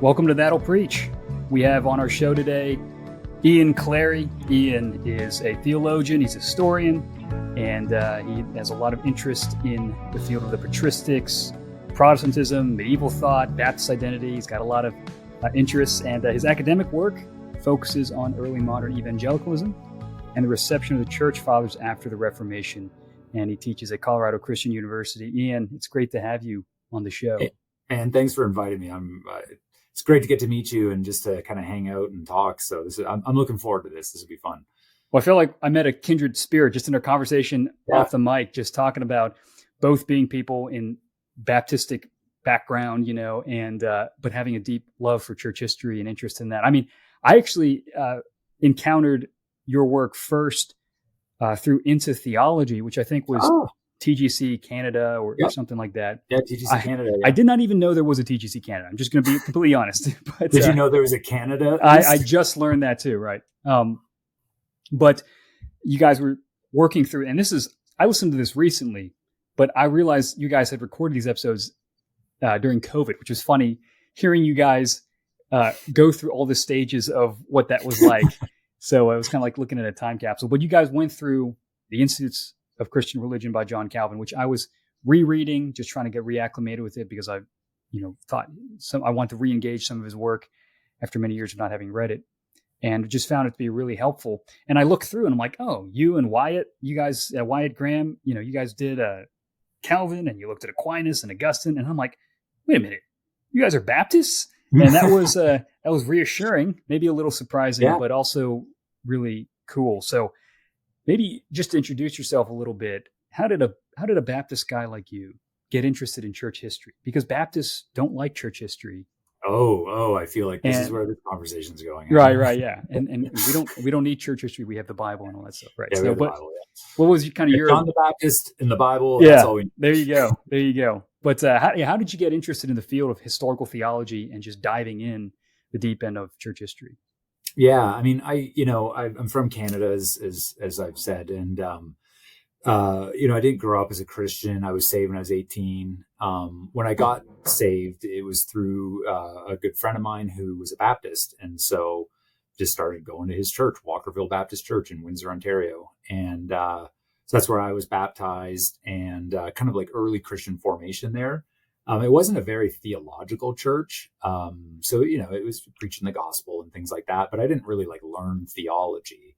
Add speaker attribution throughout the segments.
Speaker 1: Welcome to That'll Preach. We have on our show today Ian Clary. Ian is a theologian, he's a historian, and he has a lot of interest in the field of the patristics, Protestantism, medieval thought, Baptist identity. He's got a lot of interests, and his academic work focuses on early modern evangelicalism and the reception of the church fathers after the Reformation. And he teaches at Colorado Christian University. Ian, it's great to have you on the show.
Speaker 2: And thanks for inviting me. It's great to get to meet you and just to kind of hang out and talk. So I'm looking forward to this. This will be fun.
Speaker 1: Well, I feel like I met a kindred spirit just in our conversation off the mic, just talking about both being people in Baptistic background, and but having a deep love for church history and interest in that. I mean, I actually encountered your work first through Into Theology, which I think was TGC Canada or something like that.
Speaker 2: Yeah, TGC Canada. Yeah.
Speaker 1: I did not even know there was a TGC Canada. I'm just going to be completely honest. But,
Speaker 2: did you know there was a Canada?
Speaker 1: I just learned that too, right? But you guys were working through, and I listened to this recently, but I realized you guys had recorded these episodes during COVID, which was funny hearing you guys go through all the stages of what that was like. So I was kind of like looking at a time capsule. But you guys went through the Institutes of Christian Religion by John Calvin, which I was rereading, just trying to get reacclimated with it because I, thought I want to re-engage some of his work after many years of not having read it, and just found it to be really helpful. And I looked through and I'm like, oh, you and Wyatt, you guys, Wyatt Graham, you guys did Calvin, and you looked at Aquinas and Augustine, and I'm like, wait a minute, you guys are Baptists? And that was reassuring, maybe a little surprising, but also really cool. So maybe just to introduce yourself a little bit, how did a Baptist guy like you get interested in church history? Because Baptists don't like church history.
Speaker 2: Oh, I feel like this is where this conversation's going.
Speaker 1: Right, yeah. And we don't need church history. We have the Bible and all that stuff, right?
Speaker 2: Yeah,
Speaker 1: so,
Speaker 2: the Bible,
Speaker 1: what was your
Speaker 2: John the Baptist in the Bible?
Speaker 1: Yeah,
Speaker 2: that's all we need.
Speaker 1: There you go. But how did you get interested in the field of historical theology and just diving in the deep end of church history?
Speaker 2: Yeah, I mean, I'm from Canada, as I've said, and I didn't grow up as a Christian. I was saved when I was 18. When I got saved, it was through a good friend of mine who was a Baptist, and so just started going to his church, Walkerville Baptist Church in Windsor, Ontario, and so that's where I was baptized, and kind of like early Christian formation there. It wasn't a very theological church. So, it was preaching the gospel and things like that, but I didn't really learn theology.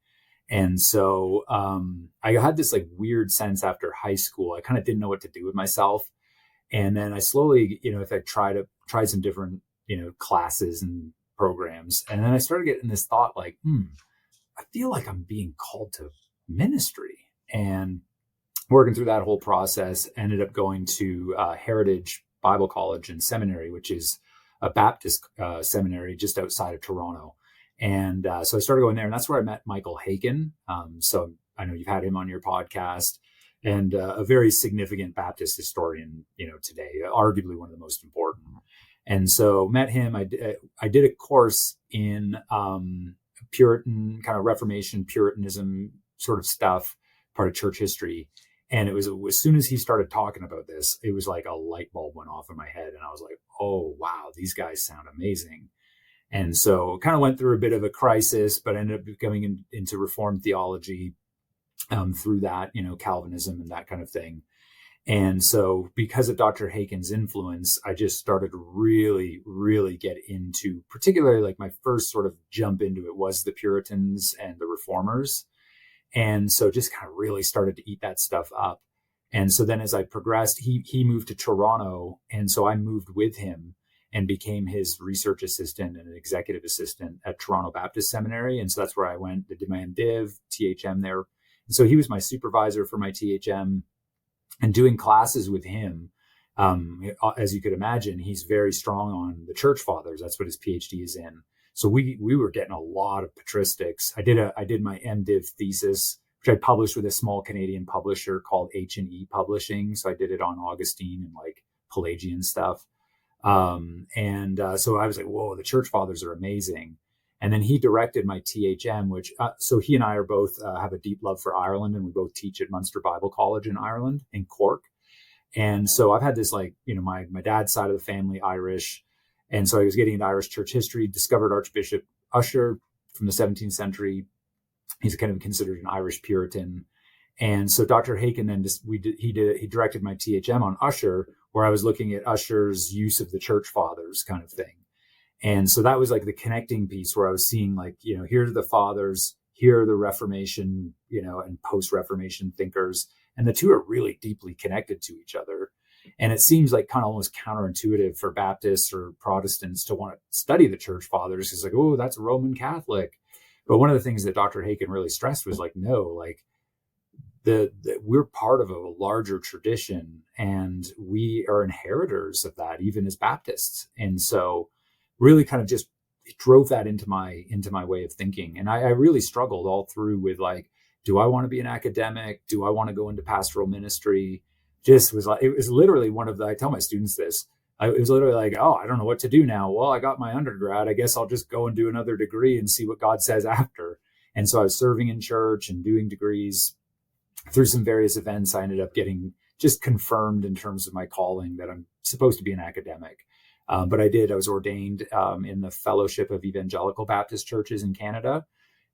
Speaker 2: And so I had this weird sense after high school. I kind of didn't know what to do with myself. And then I slowly, if I tried some different, classes and programs. And then I started getting this thought I feel like I'm being called to ministry. And working through that whole process, ended up going to Heritage Bible College and Seminary, which is a Baptist seminary just outside of Toronto. And so I started going there, and that's where I met Michael Haken. So I know you've had him on your podcast, and a very significant Baptist historian, today, arguably one of the most important. And so met him. I did a course in Puritan kind of Reformation, Puritanism sort of stuff, part of church history. And it was as soon as he started talking about this, it was like a light bulb went off in my head. And I was like, oh, wow, these guys sound amazing. And so kind of went through a bit of a crisis, but ended up going into Reformed theology through that, Calvinism and that kind of thing. And so because of Dr. Haken's influence, I just started to really, really get into, particularly my first sort of jump into it was the Puritans and the Reformers. And so just kind of really started to eat that stuff up. And so then as I progressed, he moved to Toronto. And so I moved with him and became his research assistant and an executive assistant at Toronto Baptist Seminary. And so that's where I went, did my MDiv, THM there. And so he was my supervisor for my THM, and doing classes with him. As you could imagine, he's very strong on the church fathers. That's what his PhD is in. So we were getting a lot of patristics. I did my MDiv thesis, which I published with a small Canadian publisher called H&E Publishing. So I did it on Augustine and Pelagian stuff. So I was like, whoa, the church fathers are amazing. And then he directed my THM, which, so he and I are both have a deep love for Ireland, and we both teach at Munster Bible College in Ireland, in Cork. And so I've had this my dad's side of the family, Irish. And so I was getting into Irish church history, discovered Archbishop Usher from the 17th century. He's kind of considered an Irish Puritan. And so Dr. Haken then he directed my THM on Usher, where I was looking at Usher's use of the church fathers kind of thing. And so that was like the connecting piece where I was seeing like, here are the fathers, here are the Reformation, and post-Reformation thinkers. And the two are really deeply connected to each other. And it seems like kind of almost counterintuitive for Baptists or Protestants to want to study the church fathers. It's like, oh, that's Roman Catholic. But one of the things that Dr. Haken really stressed was like, no, like we're part of a larger tradition and we are inheritors of that, even as Baptists. And so really kind of just drove that into my way of thinking. And I really struggled all through with like, do I want to be an academic? Do I want to go into pastoral ministry? It was literally I tell my students this, it was literally like, oh, I don't know what to do now. Well, I got my undergrad. I guess I'll just go and do another degree and see what God says after. And so I was serving in church and doing degrees. Through some various events, I ended up getting just confirmed in terms of my calling that I'm supposed to be an academic. But I was ordained in the Fellowship of Evangelical Baptist Churches in Canada.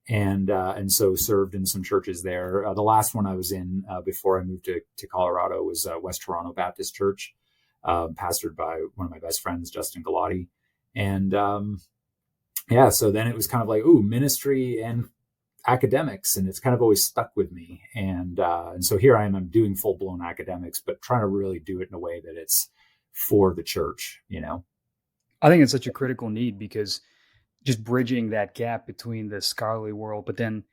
Speaker 2: And so served in some churches there. The last one I was in before I moved to Colorado was West Toronto Baptist Church, pastored by one of my best friends, Justin Galati. And so then it was kind of like, ministry and academics, and it's kind of always stuck with me. And so here I am, I'm doing full blown academics, but trying to really do it in a way that it's for the church,
Speaker 1: I think it's such a critical need because just bridging that gap between the scholarly world, but then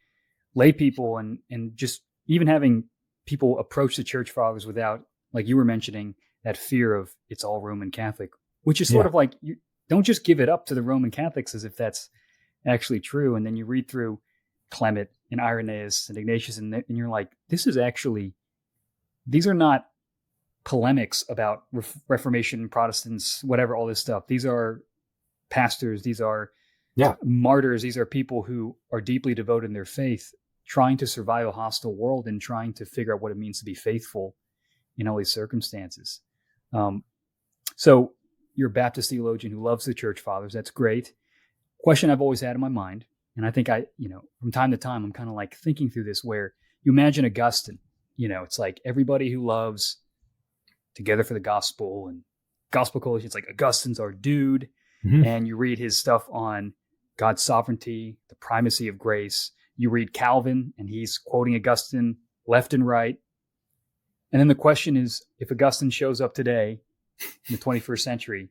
Speaker 1: lay people and just even having people approach the church fathers without, like you were mentioning, that fear of it's all Roman Catholic, which is sort of like, you don't just give it up to the Roman Catholics as if that's actually true. And then you read through Clement and Irenaeus and Ignatius, and you're like, these are not polemics about Reformation, Protestants, whatever, all this stuff. These are pastors, these are martyrs, these are people who are deeply devoted in their faith, trying to survive a hostile world and trying to figure out what it means to be faithful in all these circumstances. So you're a Baptist theologian who loves the church fathers. That's great. Question I've always had in my mind, and I think from time to time, I'm kind of like thinking through this, where you imagine Augustine, it's like everybody who loves Together for the Gospel and Gospel Coalition, it's like Augustine's our dude. Mm-hmm. And you read his stuff on God's sovereignty, the primacy of grace. You read Calvin, and he's quoting Augustine left and right. And then the question is, if Augustine shows up today in the 21st century,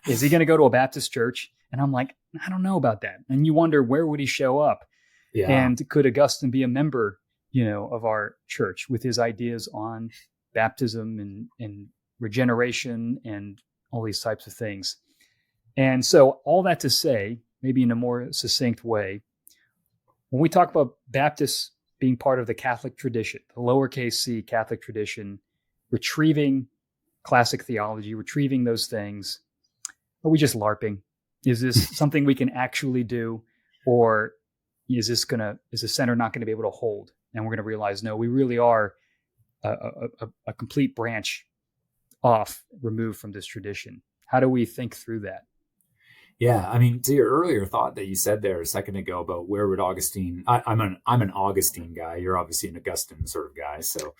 Speaker 1: is he going to go to a Baptist church? And I'm like, I don't know about that. And you wonder, where would he show up? Yeah. And could Augustine be a member, of our church with his ideas on baptism and regeneration and all these types of things? And so all that to say, maybe in a more succinct way, when we talk about Baptists being part of the Catholic tradition, the lowercase c Catholic tradition, retrieving classic theology, retrieving those things, are we just LARP-ing? Is this something we can actually do? Or is the center not going to be able to hold? And we're going to realize, no, we really are a complete branch removed from this tradition. How do we think through that?
Speaker 2: Yeah, I mean, to your earlier thought that you said there a second ago about where would Augustine, I'm an Augustine guy. You're obviously an Augustine sort of guy. So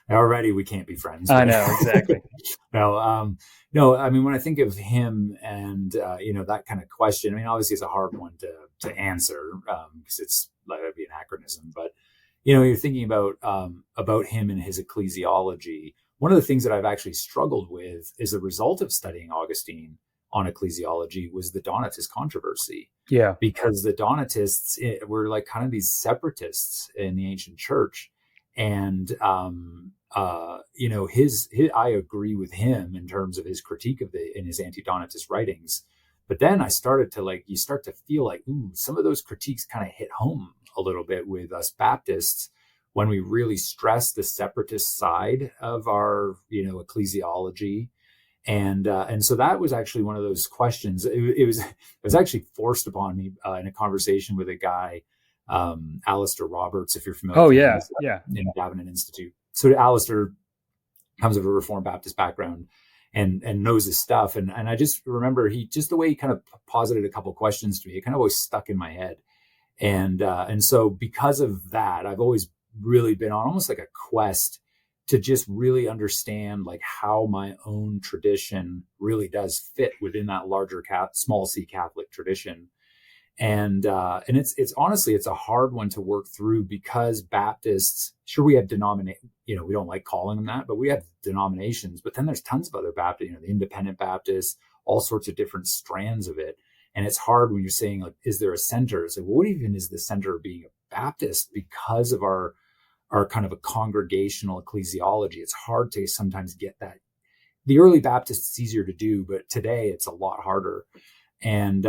Speaker 2: already we can't be friends.
Speaker 1: I know, exactly.
Speaker 2: No, I mean, when I think of him and, that kind of question, I mean, obviously it's a hard one to answer because it's like it'd be an anachronism, but, you're thinking about him and his ecclesiology. One of the things that I've actually struggled with as a result of studying Augustine on ecclesiology was the Donatist controversy. Yeah. Because the Donatists were like kind of these separatists in the ancient church. And, I agree with him in terms of his critique in his anti-Donatist writings. But then I started to you start to feel like, some of those critiques kind of hit home a little bit with us Baptists when we really stress the separatist side of our, ecclesiology. And so that was actually one of those questions. It was actually forced upon me in a conversation with a guy, Alistair Roberts, if you're familiar.
Speaker 1: Oh, yeah. Yeah.
Speaker 2: In Davenant Institute. So Alistair comes of a Reformed Baptist background. and knows his stuff. And I just remember just the way he kind of posited a couple of questions to me, it kind of always stuck in my head. And so because of that, I've always really been on almost like a quest to just really understand like how my own tradition really does fit within that larger small C Catholic tradition. And it's honestly, it's a hard one to work through because Baptists, sure, we have we don't like calling them that, but we have denominations, but then there's tons of other Baptists, the independent Baptists, all sorts of different strands of it. And it's hard when you're saying, like, is there a center? So what even is the center of being a Baptist because of our kind of a congregational ecclesiology? It's hard to sometimes get that. The early Baptists, it's easier to do, but today it's a lot harder. And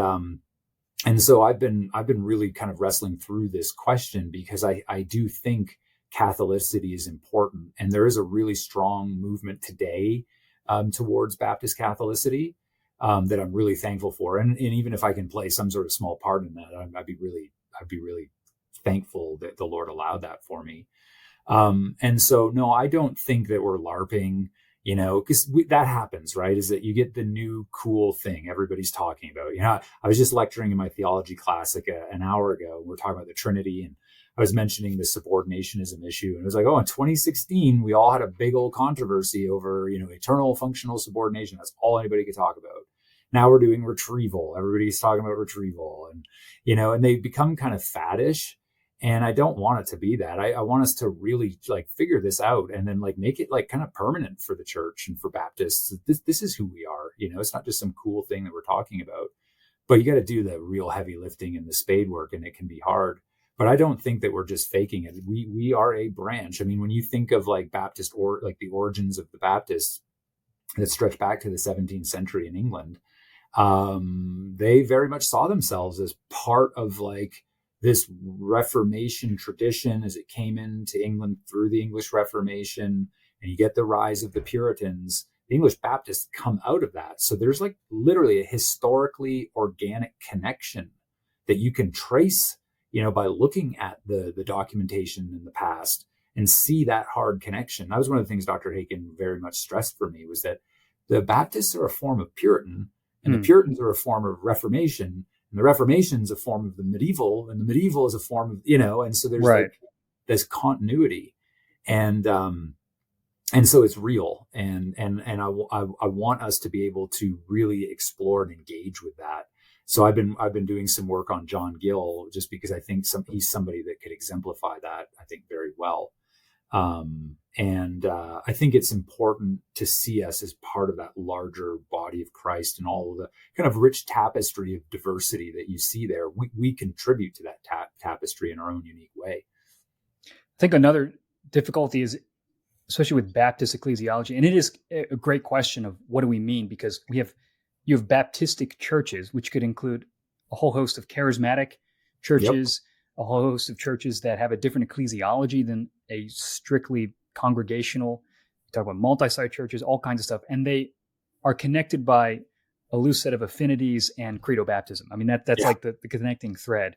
Speaker 2: so I've been really kind of wrestling through this question because I do think Catholicity is important. And there is a really strong movement today towards Baptist Catholicity that I'm really thankful for. And even if I can play some sort of small part in that, I'd be really thankful that the Lord allowed that for me. And so, no, I don't think that we're LARP-ing, because that happens, right? Is that you get the new cool thing everybody's talking about. I was just lecturing in my theology class like an hour ago. We're talking about the Trinity, and I was mentioning the subordinationism issue. And it was like, in 2016, we all had a big old controversy over, eternal functional subordination. That's all anybody could talk about. Now we're doing retrieval. Everybody's talking about retrieval, and, and they become kind of faddish. And I don't want it to be that. I want us to really like figure this out and then like make it like kind of permanent for the church and for Baptists. This is who we are. It's not just some cool thing that we're talking about, but you got to do the real heavy lifting and the spade work, and it can be hard. But I don't think that we're just faking it. We are a branch. I mean, when you think of like Baptist or like the origins of the Baptists that stretch back to the 17th century in England, they very much saw themselves as part of like this Reformation tradition as it came into England through the English Reformation, and you get the rise of the Puritans. The English Baptists come out of that. So there's like literally a historically organic connection that you can trace, by looking at the documentation in the past and see that hard connection. That was one of the things Dr. Haken very much stressed for me, was that the Baptists are a form of Puritan, and the Puritans are a form of Reformation. And the Reformation is a form of the medieval, and the medieval is a form of, and so there's like this continuity, and so it's real, and I want us to be able to really explore and engage with that. So I've been doing some work on John Gill, just because I think he's somebody that could exemplify that, I think, very well. And I think it's important to see us as part of that larger body of Christ, and all of the kind of rich tapestry of diversity that you see there. We contribute to that tapestry in our own unique way.
Speaker 1: I think another difficulty is, especially with Baptist ecclesiology, and it is a great question of what do we mean, because you have Baptistic churches, which could include a whole host of charismatic churches, a whole host of churches that have a different ecclesiology than a strictly congregational. We talk about multi-site churches, all kinds of stuff, and they are connected by a loose set of affinities and credo baptism. I mean, that's like the connecting thread.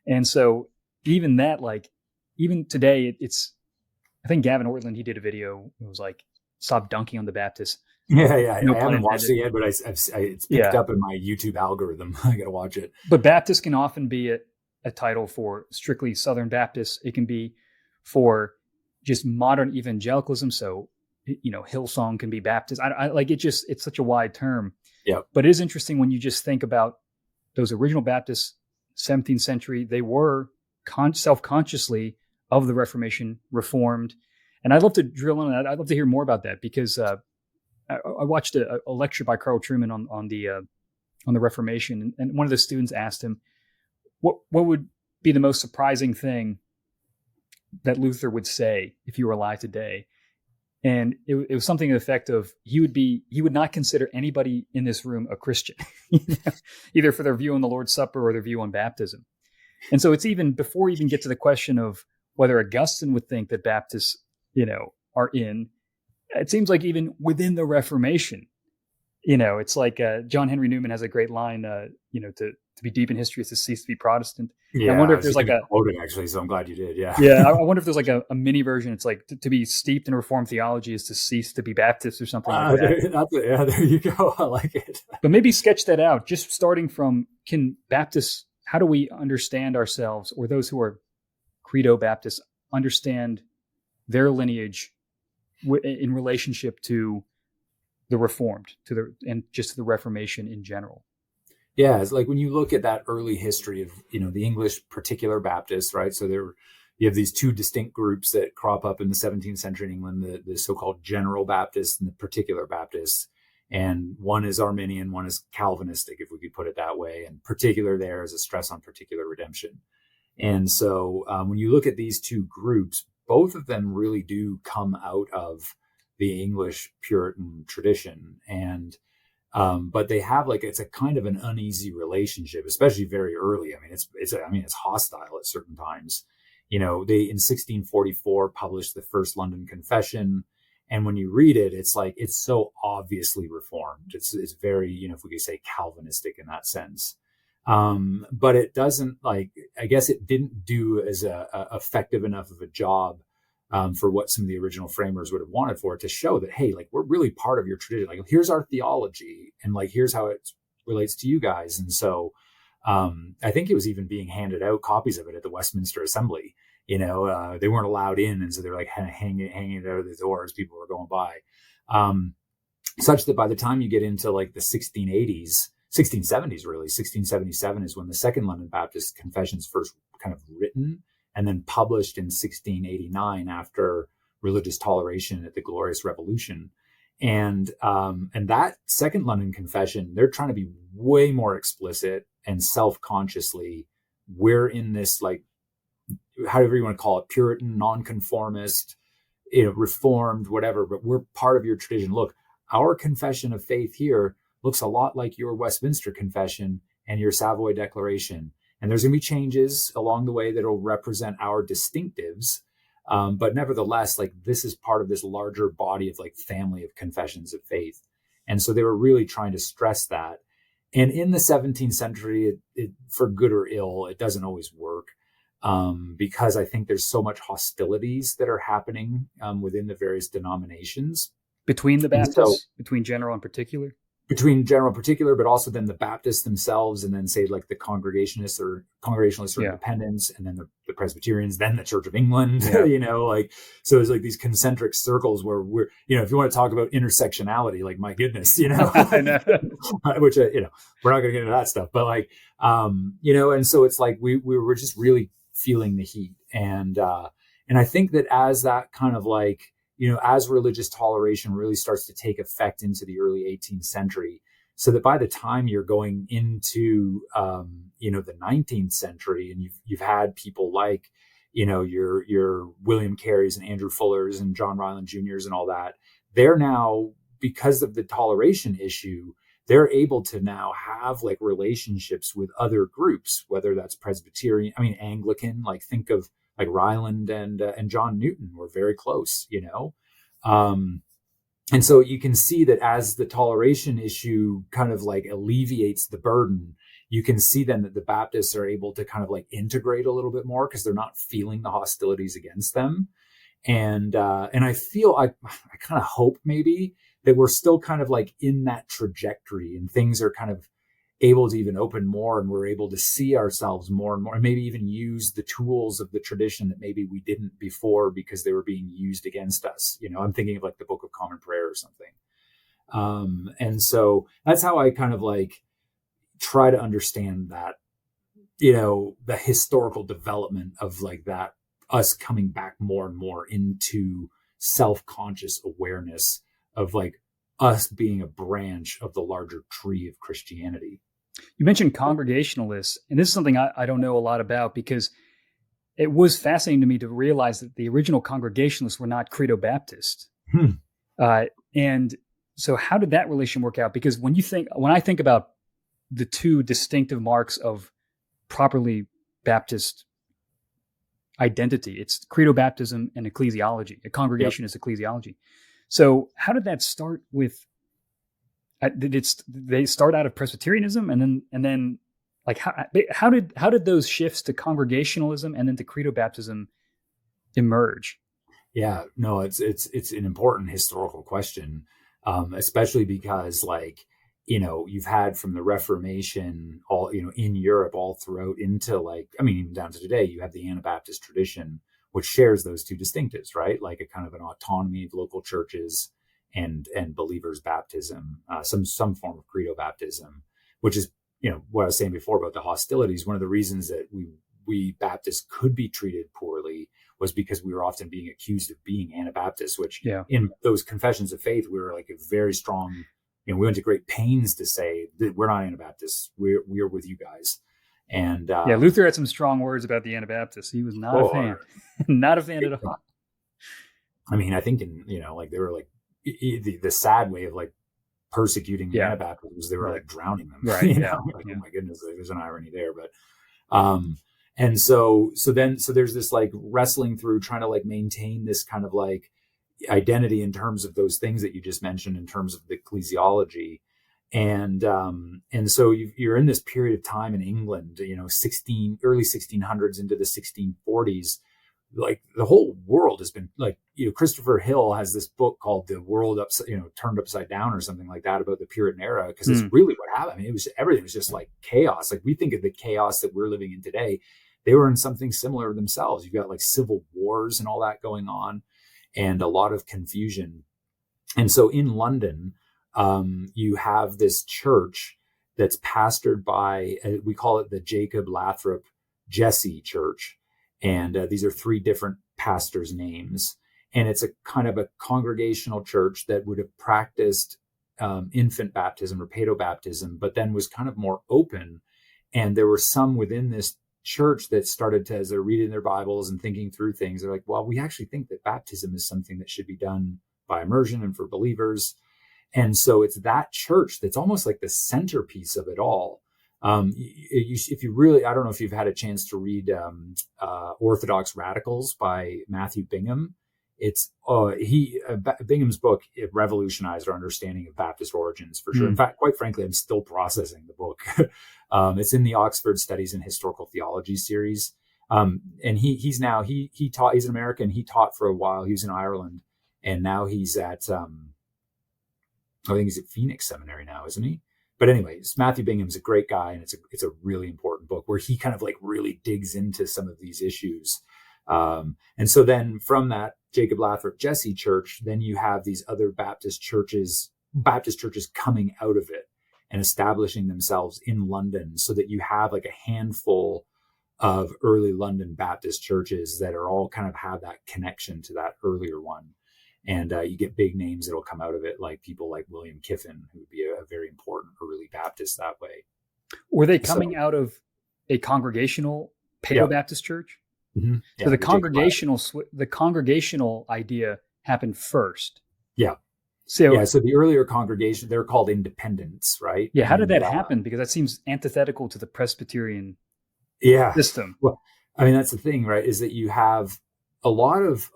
Speaker 1: And so even that, like, even today, I think Gavin Ortland, he did a video. It was like, stop dunking on the Baptists.
Speaker 2: Yeah. No, I haven't watched it yet, but it's picked up in my YouTube algorithm. I got to watch it.
Speaker 1: But Baptist can often be a title for strictly Southern Baptists. It can be for just modern evangelicalism. So, Hillsong can be Baptist. I like it. It's such a wide term.
Speaker 2: Yeah.
Speaker 1: But it is interesting when you just think about those original Baptists, 17th century. They were self-consciously of the Reformation, Reformed, and I'd love to drill on that. I'd love to hear more about that, because I watched a lecture by Carl Trueman on the Reformation, and one of the students asked him, what would be the most surprising thing that Luther would say if he were alive today? And it was something to the effect of, he would not consider anybody in this room a Christian, either for their view on the Lord's Supper or their view on baptism. And so it's even before we even get to the question of whether Augustine would think that Baptists, are in, it seems like even within the Reformation, it's like John Henry Newman has a great line, to to be deep in history is to cease to be Protestant.
Speaker 2: Yeah,
Speaker 1: I wonder if there's like a
Speaker 2: quoted actually, so I'm glad you did. Yeah,
Speaker 1: yeah. I wonder if there's like a mini version. It's like to be steeped in Reformed theology is to cease to be Baptist or something like that.
Speaker 2: There you go. I like it.
Speaker 1: But maybe sketch that out, just starting from can Baptists, how do we understand ourselves, or those who are Credo Baptists, understand their lineage in relationship to the Reformed, and just to the Reformation in general.
Speaker 2: Yeah, it's like when you look at that early history of the English particular Baptists, right? So you have these two distinct groups that crop up in the 17th century in England: the so-called General Baptists and the Particular Baptists. And one is Arminian, one is Calvinistic, if we could put it that way. And particular there is a stress on particular redemption. And so when you look at these two groups, both of them really do come out of the English Puritan tradition. And but they have it's a kind of an uneasy relationship, especially very early. I mean, it's hostile at certain times. They in 1644 published the first London Confession. And when you read it, it's so obviously Reformed. It's very, if we could say Calvinistic in that sense. But it doesn't I guess it didn't do as effective enough of a job for what some of the original framers would have wanted for it, to show that, hey, we're really part of your tradition. Here's our theology, and here's how it relates to you guys. And so I think it was even being handed out copies of it at the Westminster Assembly. They weren't allowed in, and so they were kind of hanging it out of the door as people were going by, such that by the time you get into the 1670s, really 1677 is when the Second London Baptist Confession is first kind of written and then published in 1689 after religious toleration at the Glorious Revolution. And that Second London Confession, they're trying to be way more explicit and self-consciously, we're in this however you want to call it, Puritan, nonconformist, Reformed, whatever, but we're part of your tradition. Look, our confession of faith here looks a lot like your Westminster Confession and your Savoy Declaration. And there's going to be changes along the way that will represent our distinctives. But nevertheless, this is part of this larger body of family of confessions of faith. And so they were really trying to stress that. And in the 17th century, it for good or ill, it doesn't always work. Because I think there's so much hostilities that are happening within the various denominations.
Speaker 1: Between the Baptists, between general and particular?
Speaker 2: Between general and particular, but also then the Baptists themselves, and then say the Congregationalists or Independents, and then the Presbyterians, then the Church of England,
Speaker 1: Yeah.
Speaker 2: So it's these concentric circles where we're, if you want to talk about intersectionality, my goodness,
Speaker 1: I know.
Speaker 2: Which, we're not going to get into that stuff, but and so it's we were just really feeling the heat. And I think that as that kind of as religious toleration really starts to take effect into the early 18th century, so that by the time you're going into, the 19th century, and you've had people your William Carys and Andrew Fullers and John Ryland Jr.'s and all that, they're now, because of the toleration issue, they're able to now have relationships with other groups, whether that's Presbyterian, Anglican, think of Ryland and John Newton were very close, and so you can see that as the toleration issue kind of alleviates the burden, you can see then that the Baptists are able to kind of integrate a little bit more because they're not feeling the hostilities against them. And I feel, I kind of hope maybe that we're still kind of in that trajectory, and things are kind of able to even open more, and we're able to see ourselves more and more, and maybe even use the tools of the tradition that maybe we didn't before because they were being used against us. I'm thinking of the Book of Common Prayer or something. And so that's how I kind of try to understand that, the historical development of that, us coming back more and more into self-conscious awareness of us being a branch of the larger tree of Christianity.
Speaker 1: You mentioned Congregationalists, and this is something I don't know a lot about, because it was fascinating to me to realize that the original Congregationalists were not Credo Baptist. And so how did that relation work out? Because when I think about the two distinctive marks of properly Baptist identity, it's Credo Baptism and ecclesiology. A congregation is ecclesiology. So how did that start with? Did they start out of Presbyterianism and then Like how did those shifts to Congregationalism and then to credo baptism emerge?
Speaker 2: Yeah, no, it's an important historical question, especially because, like, you've had from the Reformation all, in Europe all throughout into, like, I mean, even down to today, you have the Anabaptist tradition, which shares those two distinctives, right? Like a kind of an autonomy of local churches and believers' baptism, some form of credo baptism, which is, what I was saying before about the hostilities. One of the reasons that we Baptists could be treated poorly was because we were often being accused of being Anabaptists, which in those confessions of faith, we were like a very strong, we went to great pains to say that we're not Anabaptists. We're with you guys. And
Speaker 1: Luther had some strong words about the Anabaptists. He was not a fan, not a fan at all.
Speaker 2: I mean, I think like they were like the sad way of like persecuting the Anabaptists was they were like drowning them.
Speaker 1: Right.
Speaker 2: Oh my goodness, there's an irony there, but and so there's this like wrestling through trying to like maintain this kind of like identity in terms of those things that you just mentioned in terms of the ecclesiology. And so you're in this period of time in England, early 1600s into the 1640s, like the whole world has been like, Christopher Hill has this book called The World Turned Upside Down or something like that about the Puritan era. Because it's really what happened. I mean, everything was just like chaos. Like we think of the chaos that we're living in today. They were in something similar themselves. You've got like civil wars and all that going on and a lot of confusion. And so in London, you have this church that's pastored by, we call it the Jacob Lathrop Jesse Church. And these are three different pastors' names. And it's a kind of a congregational church that would have practiced infant baptism or paedobaptism, but then was kind of more open. And there were some within this church that started to, as they're reading their Bibles and thinking through things, they're like, well, we actually think that baptism is something that should be done by immersion and for believers. And so it's that church that's almost like the centerpiece of it all. If you really, I don't know if you've had a chance to read Orthodox Radicals by Matthew Bingham. It's Bingham's book, it revolutionized our understanding of Baptist origins for sure. In fact, quite frankly, I'm still processing the book. It's in the Oxford Studies in Historical Theology series. And he's an American. He taught for a while. He was in Ireland, and now he's at I think he's at Phoenix Seminary now, isn't he? But anyways, Matthew Bingham's a great guy, and it's a really important book where he kind of like really digs into some of these issues. And so then from that Jacob Lathrop Jesse Church, then you have these other Baptist churches coming out of it and establishing themselves in London, so that you have like a handful of early London Baptist churches that are all kind of have that connection to that earlier one. And you get big names that'll come out of it, like people like William Kiffin, who would be a very important early Baptist that way.
Speaker 1: Were they coming out of a congregational paedobaptist church?
Speaker 2: Mm-hmm.
Speaker 1: So the congregational idea happened first.
Speaker 2: Yeah. So the earlier congregation, they're called independents, right?
Speaker 1: Yeah. How did that happen? Because that seems antithetical to the Presbyterian system.
Speaker 2: Well, I mean, that's the thing, right? Is that you have a lot of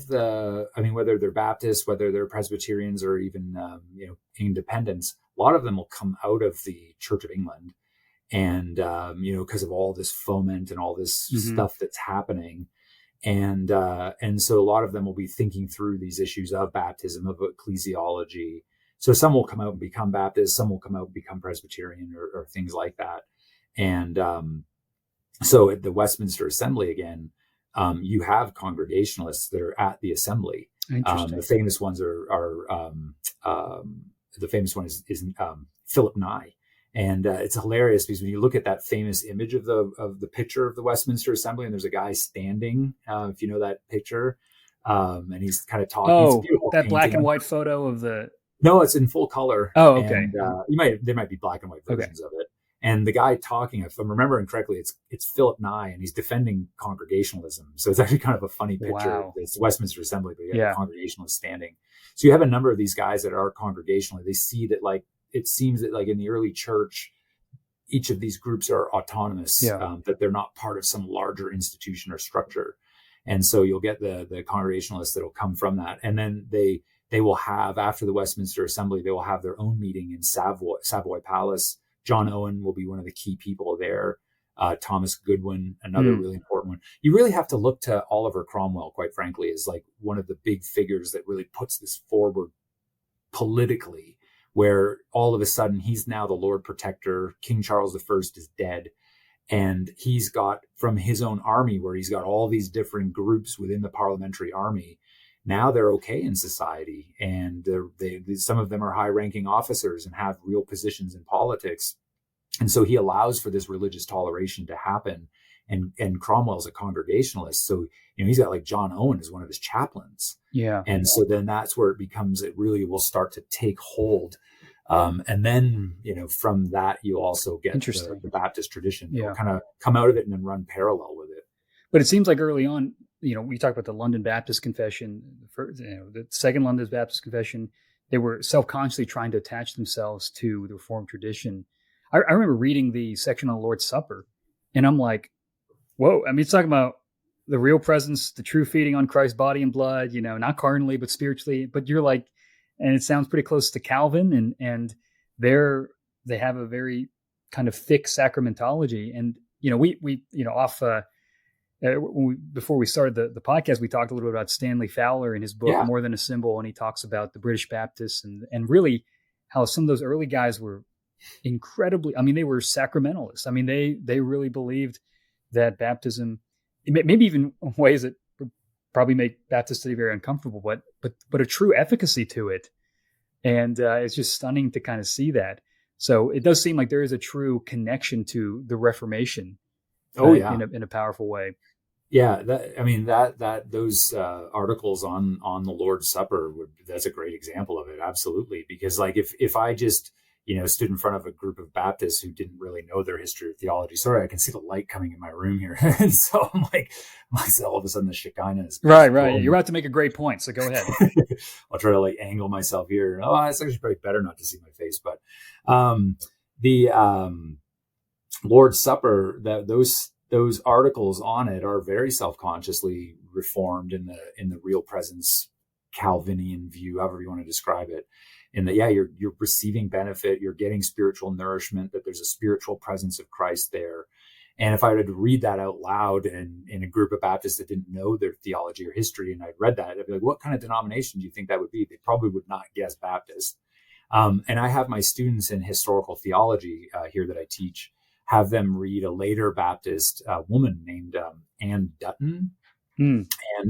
Speaker 2: the, I mean, whether they're Baptists, whether they're Presbyterians, or even independents, a lot of them will come out of the Church of England, and because of all this foment and all this stuff that's happening, and so a lot of them will be thinking through these issues of baptism, of ecclesiology. So some will come out and become Baptist, some will come out and become Presbyterian, or things like that. And so at the Westminster Assembly again, you have Congregationalists that are at the assembly. The famous ones are the famous one is Philip Nye, and it's hilarious because when you look at that famous image of the picture of the Westminster Assembly, and there's a guy standing, if you know that picture, and he's kind of talking.
Speaker 1: Oh, that black and white photo of the.
Speaker 2: No, it's in full color.
Speaker 1: Oh, okay.
Speaker 2: And, there might be black and white versions of it. And the guy talking, if I'm remembering correctly, it's Philip Nye, and he's defending Congregationalism. So it's actually kind of a funny picture. Wow. It's the Westminster Assembly, but you have Congregationalists standing. So you have a number of these guys that are Congregational. They see that, like, it seems that, like, in the early church, each of these groups are autonomous, that they're not part of some larger institution or structure. And so you'll get the Congregationalists that will come from that. And then they will have, after the Westminster Assembly, they will have their own meeting in Savoy Palace, John Owen will be one of the key people there. Thomas Goodwin, another really important one. You really have to look to Oliver Cromwell, quite frankly, as like one of the big figures that really puts this forward politically, where all of a sudden he's now the Lord Protector. King Charles I is dead. And he's got, from his own army, where he's got all these different groups within the parliamentary army, now they're okay in society. And some of them are high-ranking officers and have real positions in politics. And so he allows for this religious toleration to happen. And Cromwell's a Congregationalist. So, he's got like John Owen as one of his chaplains.
Speaker 1: Yeah.
Speaker 2: And so then that's where it really will start to take hold. And then, from that, you also get the Baptist tradition. You'll kind of come out of it and then run parallel with it.
Speaker 1: But it seems like early on, we talked about the London Baptist Confession, the Second London Baptist Confession. They were self-consciously trying to attach themselves to the Reformed tradition. I remember reading the section on the Lord's Supper, and I'm like, whoa. I mean, it's talking about the real presence, the true feeding on Christ's body and blood, not carnally, but spiritually. But you're like, and it sounds pretty close to Calvin, and they have a very kind of thick sacramentology. And before we started the podcast, we talked a little bit about Stanley Fowler in his book More Than a Symbol, and he talks about the British Baptists and really how some of those early guys were incredibly. I mean, they were sacramentalists. I mean, they really believed that baptism, maybe even in ways that probably make Baptist study very uncomfortable, but a true efficacy to it. And it's just stunning to kind of see that. So it does seem like there is a true connection to the Reformation. In a powerful way.
Speaker 2: Yeah. Those articles on the Lord's Supper that's a great example of it. Absolutely. Because like if I just, stood in front of a group of Baptists who didn't really know their history of theology. Sorry, I can see the light coming in my room here. And so I'm like, all of a sudden the Shekinah is. Right.
Speaker 1: You're about to make a great point. So go ahead.
Speaker 2: I'll try to angle myself here. Oh, it's actually probably better not to see my face, but the Lord's Supper, those articles on it are very self-consciously reformed in the real presence Calvinian view, however you want to describe it. In that, you're receiving benefit, you're getting spiritual nourishment, that there's a spiritual presence of Christ there. And if I were to read that out loud in a group of Baptists that didn't know their theology or history, and I'd read that, I'd be like, what kind of denomination do you think that would be? They probably would not guess Baptist. And I have my students in historical theology here that I teach, have them read a later Baptist woman named Anne Dutton. And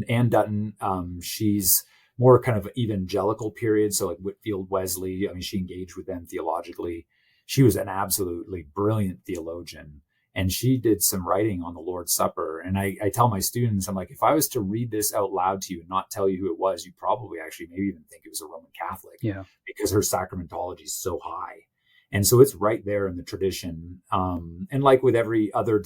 Speaker 2: Anne Dutton, she's more kind of evangelical period. So like Whitfield, Wesley, I mean, she engaged with them theologically. She was an absolutely brilliant theologian. And she did some writing on the Lord's Supper. And I tell my students, I'm like, if I was to read this out loud to you and not tell you who it was, you probably actually maybe even think it was a Roman Catholic. Yeah. Because her sacramentology is so high. And so it's right there in the tradition. And like with every other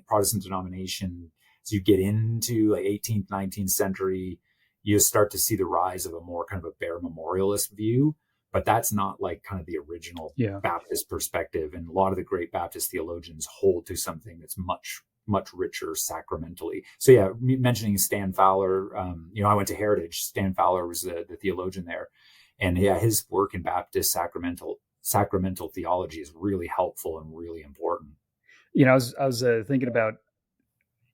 Speaker 2: Protestant denomination, as you get into like 18th, 19th century, you start to see the rise of a more kind of a bare memorialist view. But that's not like kind of the original Baptist perspective. And a lot of the great Baptist theologians hold to something that's much, much richer sacramentally. So yeah, mentioning Stan Fowler, I went to Heritage. Stan Fowler was the theologian there. And his work in Baptist sacramental theology is really helpful and really important.
Speaker 1: I was thinking about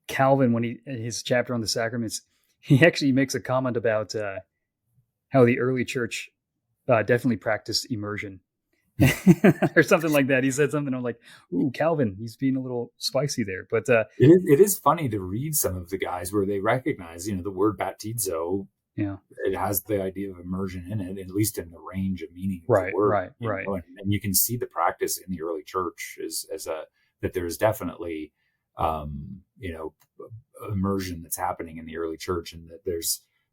Speaker 1: Calvin when his chapter on the sacraments. He actually makes a comment about how the early church definitely practiced immersion or something like that. He said something. I'm like, ooh, Calvin, he's being a little spicy there. But
Speaker 2: it is funny to read some of the guys where they recognize, the word baptizo. Yeah, it has the idea of immersion in it, at least in the range of meaning of the word. Right. And you can see the practice in the early church that there's definitely, immersion that's happening in the early church, and that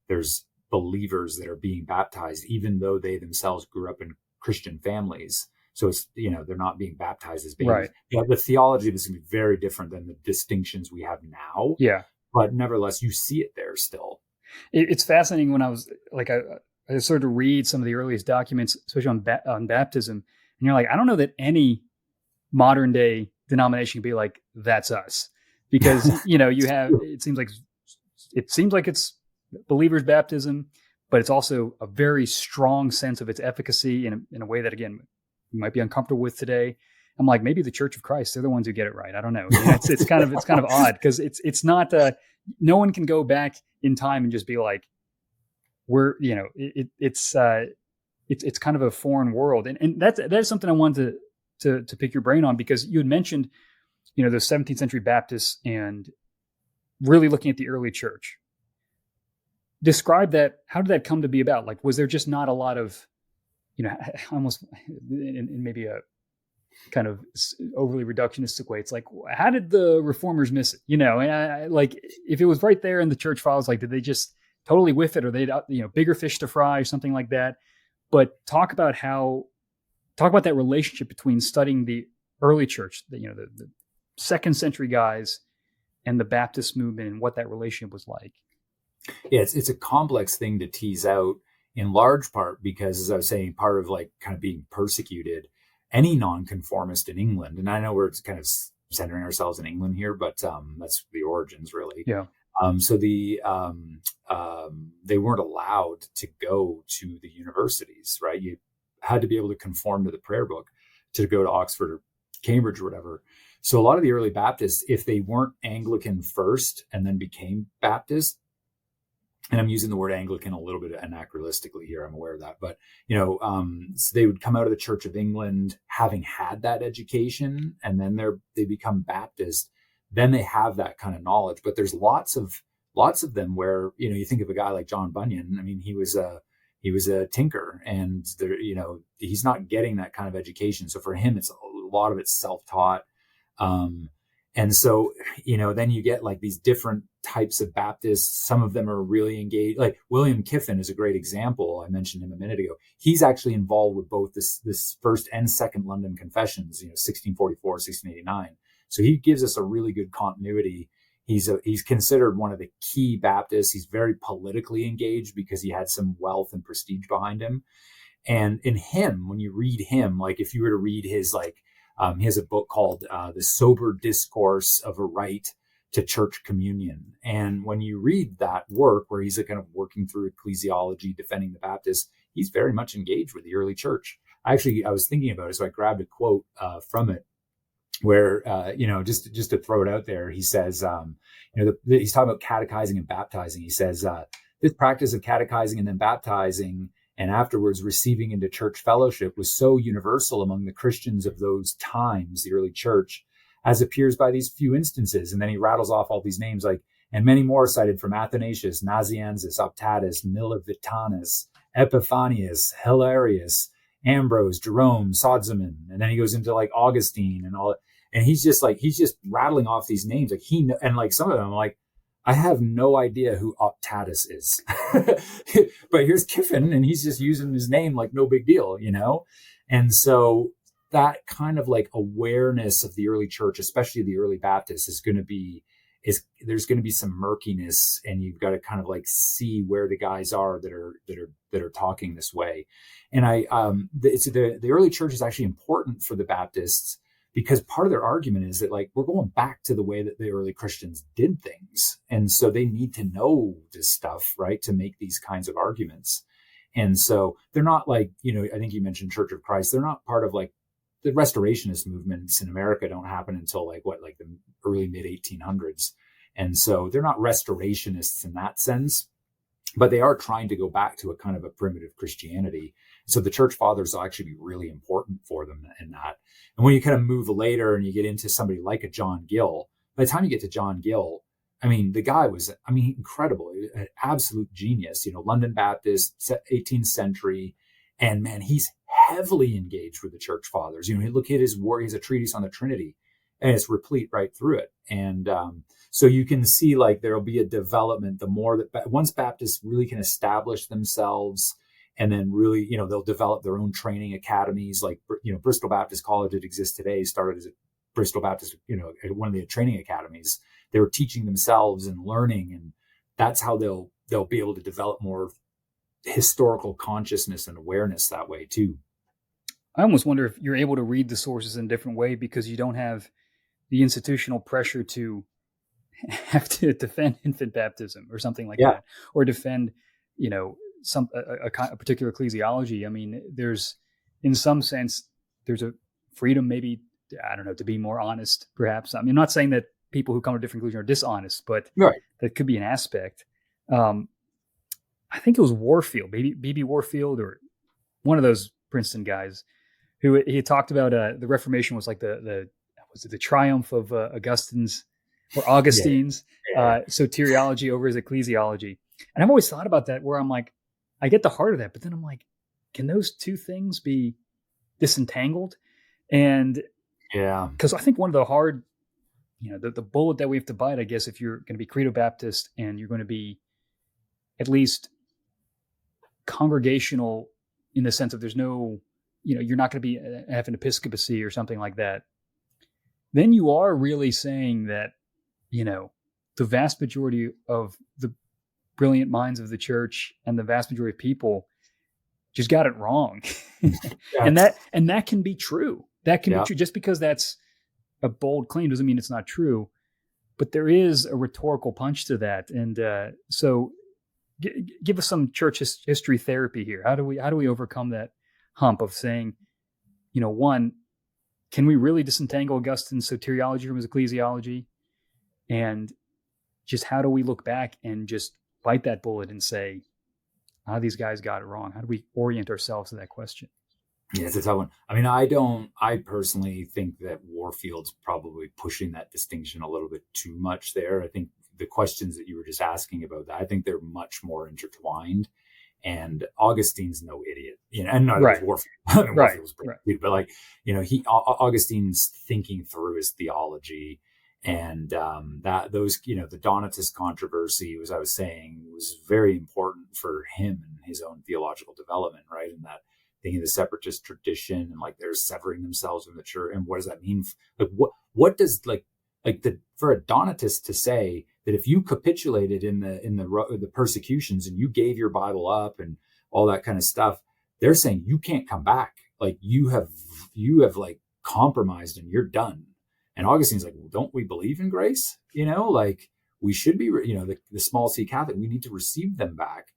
Speaker 2: there's believers that are being baptized, even though they themselves grew up in Christian families. So it's, they're not being baptized as babies. Right. The theology of this is going to be very different than the distinctions we have now. Yeah. But nevertheless, you see it there still.
Speaker 1: It's fascinating when I was like, I started to read some of the earliest documents, especially on baptism. And you're like, I don't know that any modern day denomination can be like, that's us. Because, you have, it seems like it's believers' baptism, but it's also a very strong sense of its efficacy in a way that, again, you might be uncomfortable with today. I'm like, maybe the Church of Christ, they're the ones who get it right. I don't know. It's kind of odd because it's not no one can go back in time and just be like, it's kind of a foreign world, and that's something I wanted to pick your brain on, because you had mentioned, the 17th century Baptists and really looking at the early church. Describe that. How did that come to be about? Like, was there just not a lot of, almost in maybe a kind of overly reductionistic way, it's like, how did the reformers miss it? And like, if it was right there in the church files, like, did they just totally whiff it, or they, bigger fish to fry or something like that? But talk about that relationship between studying the early church, the second century guys, and the Baptist movement, and what that relationship was like.
Speaker 2: Yeah, it's a complex thing to tease out, in large part because, as I was saying, part of like kind of being persecuted, any nonconformist in England, and I know we're kind of centering ourselves in England here, but that's the origins, really.
Speaker 1: Yeah.
Speaker 2: So they weren't allowed to go to the universities, right? You had to be able to conform to the prayer book to go to Oxford or Cambridge or whatever. So a lot of the early Baptists, if they weren't Anglican first and then became Baptist, and I'm using the word Anglican a little bit anachronistically here, I'm aware of that, but so they would come out of the Church of England having had that education, and then they become Baptist. Then they have that kind of knowledge. But there's lots of them where, you think of a guy like John Bunyan. I mean, he was a tinker, and he's not getting that kind of education. So for him, it's a lot of it's self-taught. And so, then you get like these different types of Baptists. Some of them are really engaged. Like William Kiffin is a great example. I mentioned him a minute ago. He's actually involved with both this first and second London confessions, 1644, 1689. So he gives us a really good continuity. He's considered one of the key Baptists. He's very politically engaged because he had some wealth and prestige behind him. And in him, when you read him, like if you were to read his, he has a book called The Sober Discourse of a Right to Church Communion. And when you read that work, where he's kind of working through ecclesiology, defending the Baptists, he's very much engaged with the early church. I was thinking about it, so I grabbed a quote from it, where, just to throw it out there, he says, he's talking about catechizing and baptizing. He says, this practice of catechizing and then baptizing and afterwards receiving into church fellowship was so universal among the Christians of those times, the early church, as appears by these few instances. And then he rattles off all these names, and many more cited from Athanasius, Nazianzus, Optatus, Milivitanus, Epiphanius, Hilarius, Ambrose, Jerome, Sodzaman. And then he goes into like Augustine and all. And he's just rattling off these names. And some of them, I'm like, I have no idea who Optatus is. But here's Kiffin, and he's just using his name like no big deal, And so that kind of like awareness of the early church, especially the early Baptists, there's going to be some murkiness, and you've got to kind of like see where the guys are that are talking this way. And the early church is actually important for the Baptists, because part of their argument is that like we're going back to the way that the early Christians did things. And so they need to know this stuff, right, to make these kinds of arguments. And so they're not like, I think you mentioned Church of Christ. They're not part of like the restorationist movements in America don't happen until like the early mid 1800s. And so they're not restorationists in that sense, but they are trying to go back to a kind of a primitive Christianity. So the church fathers will actually be really important for them in that. And when you kind of move later and you get into somebody like a John Gill, by the time you get to John Gill, I mean, the guy was, incredible, an absolute genius, London Baptist, 18th century. And man, he's heavily engaged with the church fathers. Look at his work. He has a treatise on the Trinity, and it's replete right through it. And so you can see like there'll be a development the more that once Baptists really can establish themselves, and then really, they'll develop their own training academies, like, Bristol Baptist College that exists today started as a Bristol Baptist, one of the training academies. They were teaching themselves and learning, and that's how they'll be able to develop more historical consciousness and awareness that way too.
Speaker 1: I almost wonder if you're able to read the sources in a different way because you don't have the institutional pressure to have to defend infant baptism or something like that, or defend, a particular ecclesiology. I mean, there's, in some sense, there's a freedom maybe I don't know, to be more honest, perhaps. I mean, I'm not saying that people who come to a different conclusion are dishonest, but
Speaker 2: Right.
Speaker 1: that could be an aspect. I think it was Warfield, B.B. Warfield, or one of those Princeton guys, who he talked about the Reformation was like the triumph of Augustine's or Augustine's soteriology over his ecclesiology. And I've always thought about that, where I'm like, I get the heart of that, but then I'm like, can those two things be disentangled? And because I think one of the hard, the bullet that we have to bite, I guess, if you're going to be Credo Baptist and you're going to be at least congregational in the sense of there's no, you're not going to be have an episcopacy or something like that, then you are really saying that, the vast majority of the brilliant minds of the church and the vast majority of people just got it wrong. and that can be true. That can be true. Just because that's a bold claim doesn't mean it's not true, but there is a rhetorical punch to that. And so give us some church history therapy here. How do we overcome that hump of saying, one, can we really disentangle Augustine's soteriology from his ecclesiology? And just how do we look back and just bite that bullet and say, these guys got it wrong? How do we orient ourselves to that question?
Speaker 2: Yeah, it's a tough one. I mean, I personally think that Warfield's probably pushing that distinction a little bit too much there. I think the questions that you were just asking about that, I think they're much more intertwined. And Augustine's no idiot, and not Warfield. I mean, Warfield was pretty good, but Augustine's thinking through his theology, and the Donatist controversy, as I was saying, was very important for him and his own theological development, right? And that thing of the separatist tradition, and they're severing themselves from the church, and what does that mean? What does for a Donatist to say that if you capitulated in the persecutions and you gave your Bible up and all that kind of stuff, they're saying you can't come back. You have compromised and you're done. And Augustine's like, well, don't we believe in grace? We should be, the small C Catholic, we need to receive them back.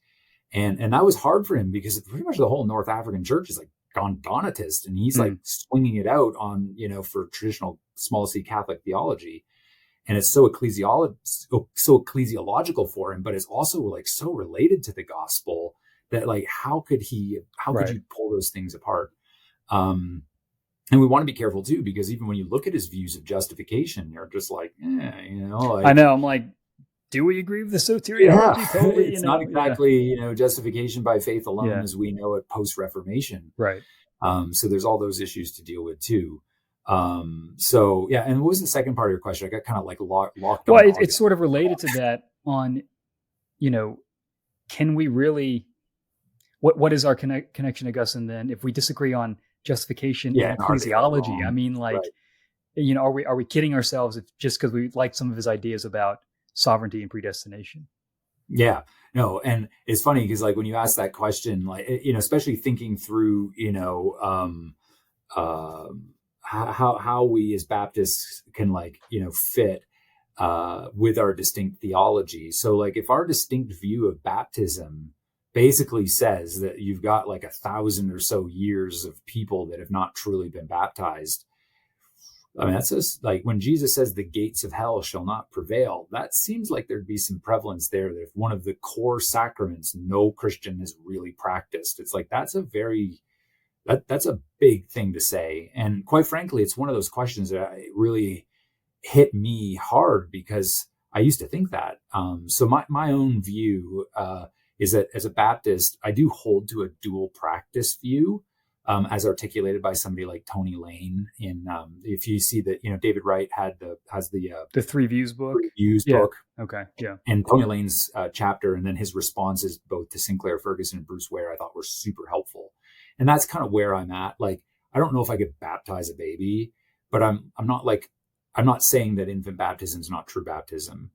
Speaker 2: And that was hard for him because pretty much the whole North African church is gone Donatist, and he's swinging it out on, for traditional small C Catholic theology. And it's so ecclesiological for him, but it's also so related to the gospel that how could you pull those things apart? And we want to be careful too, because even when you look at his views of justification, you're just I know.
Speaker 1: I'm like, do we agree with the soteriology?
Speaker 2: Yeah.
Speaker 1: Totally,
Speaker 2: it's not exactly, justification by faith alone as we know it post-Reformation.
Speaker 1: Right.
Speaker 2: So there's all those issues to deal with too. And what was the second part of your question? I got kind of locked on.
Speaker 1: Well, it's sort of related to that on, can we really, what is our connection to Augustine then if we disagree on justification and ecclesiology? I mean, are we kidding ourselves just because we like some of his ideas about sovereignty and predestination?
Speaker 2: Yeah, no. And it's funny because when you ask that question, especially thinking through, how we as Baptists can fit with our distinct theology. So if our distinct view of baptism basically says that you've got 1,000 or so years of people that have not truly been baptized, I mean, that's just when Jesus says the gates of hell shall not prevail, that seems like there'd be some prevalence there that if one of the core sacraments no Christian has really practiced, it's that's a big thing to say. And quite frankly, it's one of those questions that really hit me hard because I used to think that. So my own view is that as a Baptist, I do hold to a dual practice view, as articulated by somebody like Tony Lane. If you see that, David Wright has the
Speaker 1: Three Views book.
Speaker 2: Book.
Speaker 1: Okay. Yeah.
Speaker 2: And Tony Lane's chapter, and then his responses both to Sinclair Ferguson and Bruce Ware, I thought were super helpful. And that's kind of where I'm at. I don't know if I could baptize a baby, but I'm not saying that infant baptism is not true baptism.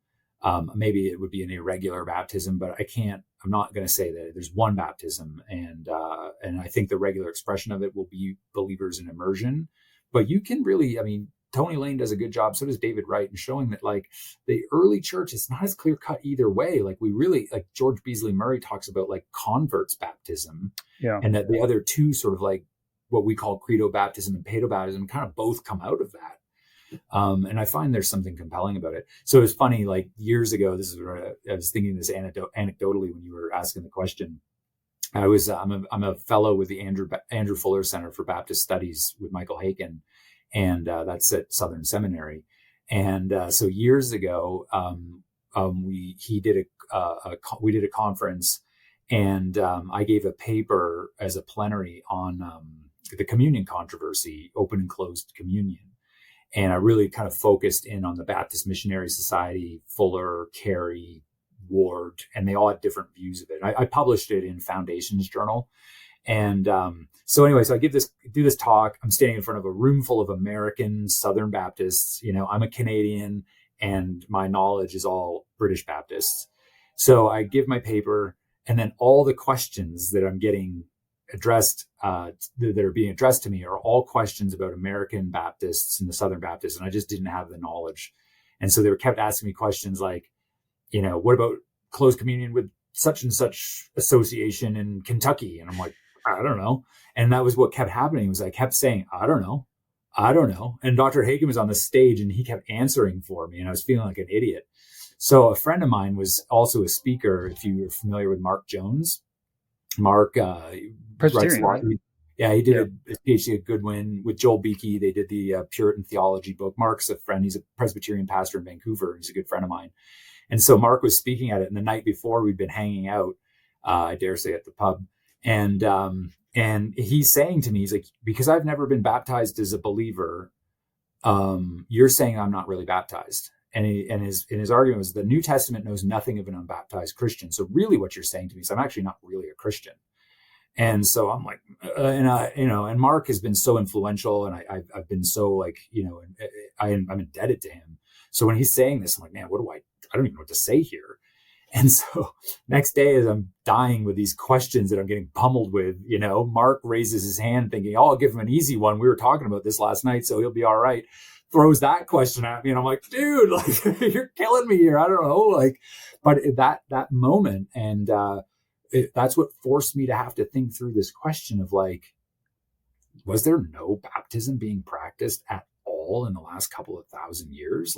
Speaker 2: Maybe it would be an irregular baptism, but I'm not going to say that there's one baptism. And I think the regular expression of it will be believers in immersion. But you can really, Tony Lane does a good job. So does David Wright in showing that the early church, it's not as clear cut either way. We really, George Beasley Murray talks about converts baptism.
Speaker 1: Yeah.
Speaker 2: And that the other two sort of what we call credo baptism and paedobaptism kind of both come out of that. And I find there's something compelling about it. So it's funny, like years ago, this is where I was thinking this anecdotally when you were asking the question. I'm a fellow with the Andrew Fuller Center for Baptist Studies with Michael Haykin, and that's at Southern Seminary. And so years ago, we did a conference, and I gave a paper as a plenary on the communion controversy, open and closed communion. And I really kind of focused in on the Baptist Missionary Society, Fuller, Clary, Ward, and they all had different views of it. I published it in Foundations Journal. And so I do this talk. I'm standing in front of a room full of American Southern Baptists. I'm a Canadian, and my knowledge is all British Baptists. So I give my paper, and then all the questions that I'm getting addressed, that are being addressed to me, are all questions about American Baptists and the Southern Baptists, and I just didn't have the knowledge. And so they kept asking me questions like, what about closed communion with such and such association in Kentucky? And I'm like, I don't know. And that was what kept happening, was I kept saying, I don't know. And Dr. Haykin was on the stage, and he kept answering for me, and I was feeling like an idiot. So a friend of mine was also a speaker. If you're familiar with Mark Jones, Mark
Speaker 1: Presbyterian, right?
Speaker 2: He did a PhD at Goodwin with Joel Beakey. They did the Puritan Theology book. Mark's a friend. He's a Presbyterian pastor in Vancouver. He's a good friend of mine. And so Mark was speaking at it, and the night before we'd been hanging out, I dare say, at the pub. And he's saying to me, he's like, because I've never been baptized as a believer, you're saying I'm not really baptized. And his argument was the New Testament knows nothing of an unbaptized Christian. So really what you're saying to me is I'm actually not really a Christian. And so I'm like, and Mark has been so influential, and I've been so I'm indebted to him. So when he's saying this, I'm like, man, I don't even know what to say here. And so next day, as I'm dying with these questions that I'm getting pummeled with, Mark raises his hand thinking, I'll give him an easy one. We were talking about this last night, so he'll be all right. Throws that question at me, and I'm like, dude, you're killing me here. I don't know. But that moment, and that's what forced me to have to think through this question of was there no baptism being practiced at all in the last couple of thousand years?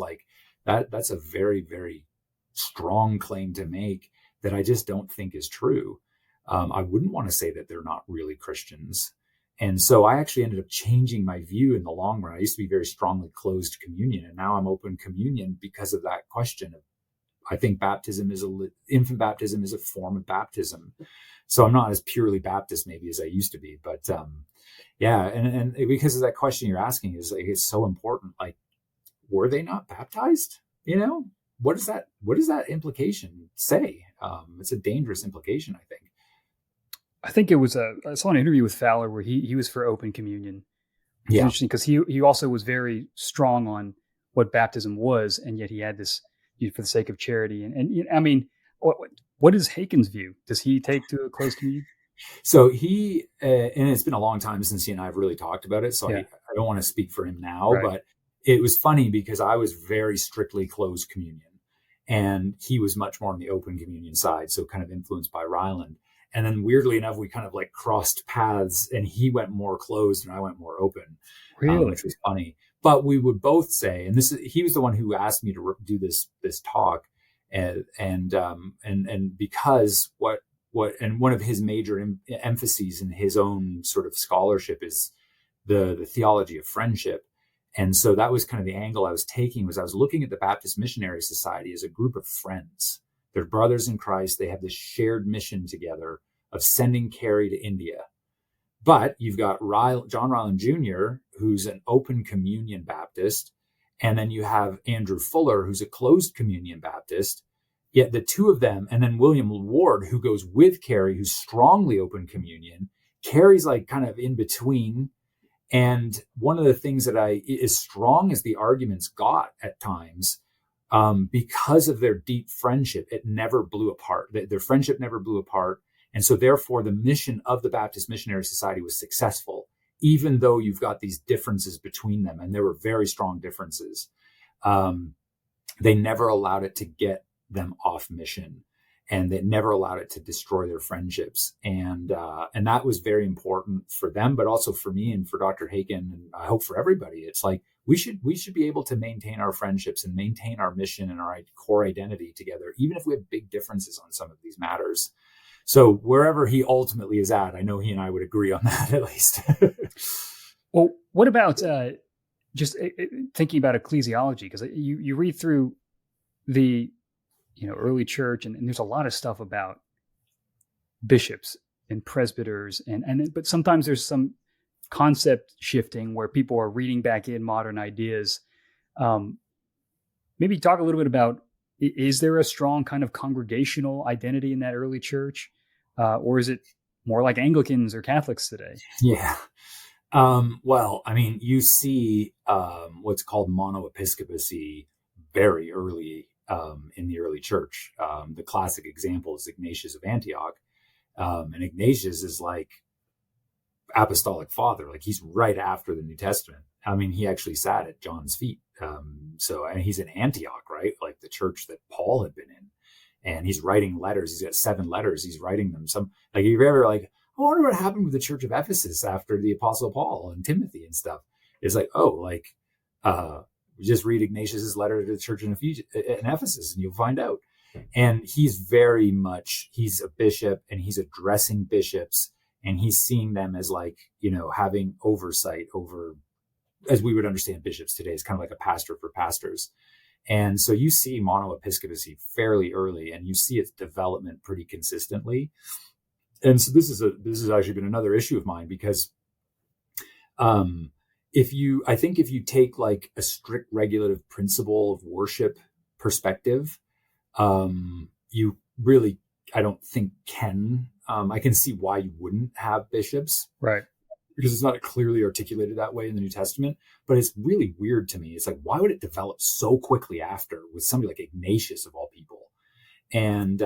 Speaker 2: That's a very, very strong claim to make that I just don't think is true. I wouldn't want to say that they're not really Christians. And so I actually ended up changing my view in the long run. I used to be very strongly closed communion, and now I'm open communion because of that question. I think infant baptism is a form of baptism. So I'm not as purely Baptist maybe as I used to be, but and because of that question you're asking is it's so important. Were they not baptized? What does that implication say? It's a dangerous implication, I think.
Speaker 1: I think it was I saw an interview with Fowler where he was for open communion. It's interesting because he also was very strong on what baptism was, and yet he had this for the sake of charity. And I mean, what is Haykin's view? Does he take to a closed communion?
Speaker 2: So he, and it's been a long time since he and I have really talked about it, so I don't want to speak for him now, right. But it was funny because I was very strictly closed communion, and he was much more on the open communion side, so kind of influenced by Ryland. And then weirdly enough, we kind of crossed paths, and he went more closed and I went more open,
Speaker 1: really?
Speaker 2: Which was funny. But we would both say, and he was the one who asked me to do this talk, and because and one of his major emphases in his own sort of scholarship is the theology of friendship. And so that was kind of the angle I was taking, was I was looking at the Baptist Missionary Society as a group of friends. They're brothers in Christ. They have this shared mission together of sending Clary to India. But you've got John Ryland Jr., who's an open communion Baptist, and then you have Andrew Fuller, who's a closed communion Baptist. Yet the two of them, and then William Ward, who goes with Clary, who's strongly open communion. Clary's kind of in between. And one of the things that as strong as the arguments got at times, because of their deep friendship, it never blew apart. Their friendship never blew apart. And so therefore the mission of the Baptist Missionary Society was successful, even though you've got these differences between them. And there were very strong differences. They never allowed it to get them off mission. and that never allowed it to destroy their friendships. And that was very important for them, but also for me and for Dr. Haken, and I hope for everybody. It's like, we should be able to maintain our friendships and maintain our mission and our core identity together, even if we have big differences on some of these matters. So wherever he ultimately is at, I know he and I would agree on that at least.
Speaker 1: Well, what about just thinking about ecclesiology? Because you read through the early church, and there's a lot of stuff about bishops and presbyters, but sometimes there's some concept shifting where people are reading back in modern ideas. Maybe talk a little bit about, is there a strong kind of congregational identity in that early church? Or is it more like Anglicans or Catholics today?
Speaker 2: Yeah. Well, I mean, you see what's called monoepiscopacy very early in the early church. The classic example is Ignatius of Antioch. And Ignatius is like apostolic father, like he's right after the New Testament. I mean, he actually sat at John's feet. And he's in Antioch, right? Like the church that Paul had been in. And he's writing letters. He's got 7 letters. He's writing them. Some, like, if you're ever like, I wonder what happened with the church of Ephesus after the apostle Paul and Timothy and stuff. It's like, just read Ignatius's letter to the church in Ephesus and you'll find out. And he's a bishop, and he's addressing bishops, and he's seeing them as like, having oversight over, as we would understand bishops today, is kind of like a pastor for pastors. And so you see monoepiscopacy fairly early, and you see its development pretty consistently. And so this has actually been another issue of mine, because if you take like a strict regulative principle of worship perspective, you really, I don't think I can see why you wouldn't have bishops.
Speaker 1: Right.
Speaker 2: Because it's not clearly articulated that way in the New Testament, but it's really weird to me. It's like, why would it develop so quickly after with somebody like Ignatius of all people? And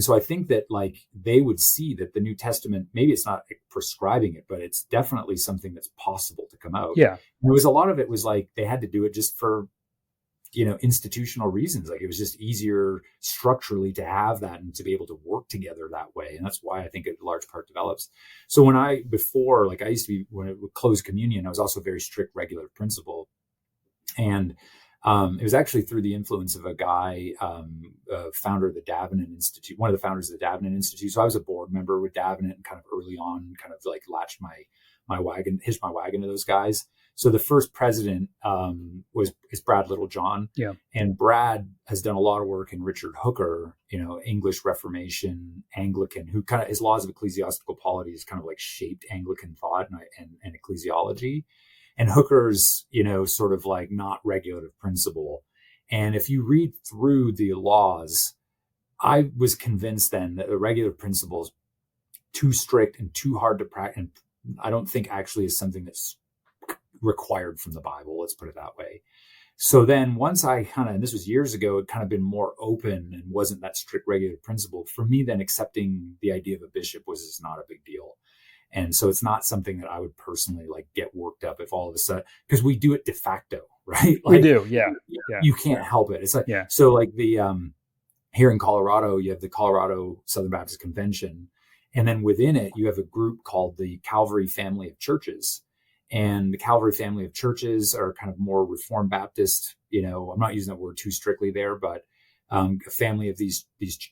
Speaker 2: so I think that like they would see that the New Testament, maybe it's not prescribing it, but it's definitely something that's possible to come out.
Speaker 1: Yeah.
Speaker 2: And a lot of it was like, they had to do it just for, institutional reasons. Like it was just easier structurally to have that and to be able to work together that way. And that's why I think a large part develops. So when I used to be, when it would close communion, I was also very strict regulative principle. And it was actually through the influence of a guy, founder of the Davenant Institute, one of the founders of the Davenant Institute. So I was a board member with Davenant, and kind of early on kind of like hitched my wagon to those guys. So the first president is Brad Littlejohn.
Speaker 1: Yeah. And
Speaker 2: Brad has done a lot of work in Richard Hooker, English Reformation, Anglican, who kind of, his laws of ecclesiastical polity is kind of like shaped Anglican thought and ecclesiology. And Hooker's, sort of like not regulative principle. And if you read through the laws, I was convinced then that the regulative principle is too strict and too hard to practice. And I don't think actually is something that's required from the Bible. Let's put it that way. So then once I and this was years ago, it kind of been more open and wasn't that strict regulative principle for me, then accepting the idea of a bishop was not a big deal. And so it's not something that I would personally like get worked up if all of a sudden, because we do it de facto, right? Like,
Speaker 1: we do. Yeah.
Speaker 2: You can't help it. It's like,
Speaker 1: yeah.
Speaker 2: So like the, here in Colorado, you have the Colorado Southern Baptist Convention. And then within it, you have a group called the Calvary Family of Churches. And the Calvary Family of Churches are kind of more Reformed Baptist, I'm not using that word too strictly there, but a family of these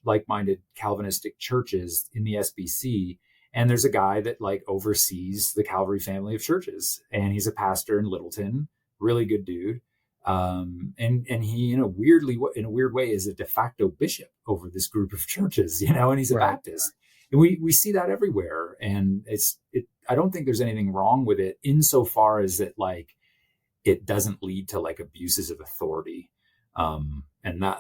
Speaker 2: like-minded Calvinistic churches in the SBC. And there's a guy that like oversees the Calvary Family of Churches, and he's a pastor in Littleton, really good dude. And he, in a weird way, is a de facto bishop over this group of churches, and he's a
Speaker 1: Right.
Speaker 2: Baptist. And we see that everywhere. And I don't think there's anything wrong with it insofar as that like it doesn't lead to like abuses of authority. And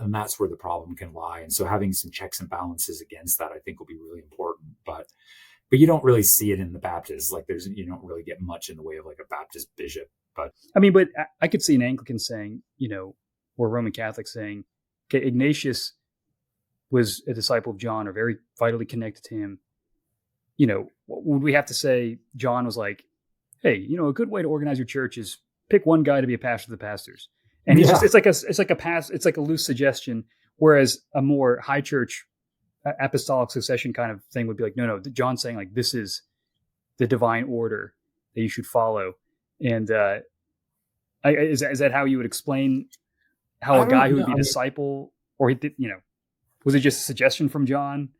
Speaker 2: that's where the problem can lie. And so having some checks and balances against that, I think, will be really important. But you don't really see it in the Baptists. Like you don't really get much in the way of like a Baptist bishop. But
Speaker 1: I mean, but I could see an Anglican saying, or a Roman Catholic saying, okay, Ignatius was a disciple of John or very vitally connected to him. Would we have to say John was like, hey, a good way to organize your church is pick one guy to be a pastor to the pastors. And he's just, it's like a loose suggestion. Whereas a more high church apostolic succession kind of thing would be like, no, John's saying like this is the divine order that you should follow. And is that how you would explain how a guy who would be a disciple, or he did, was it just a suggestion from John?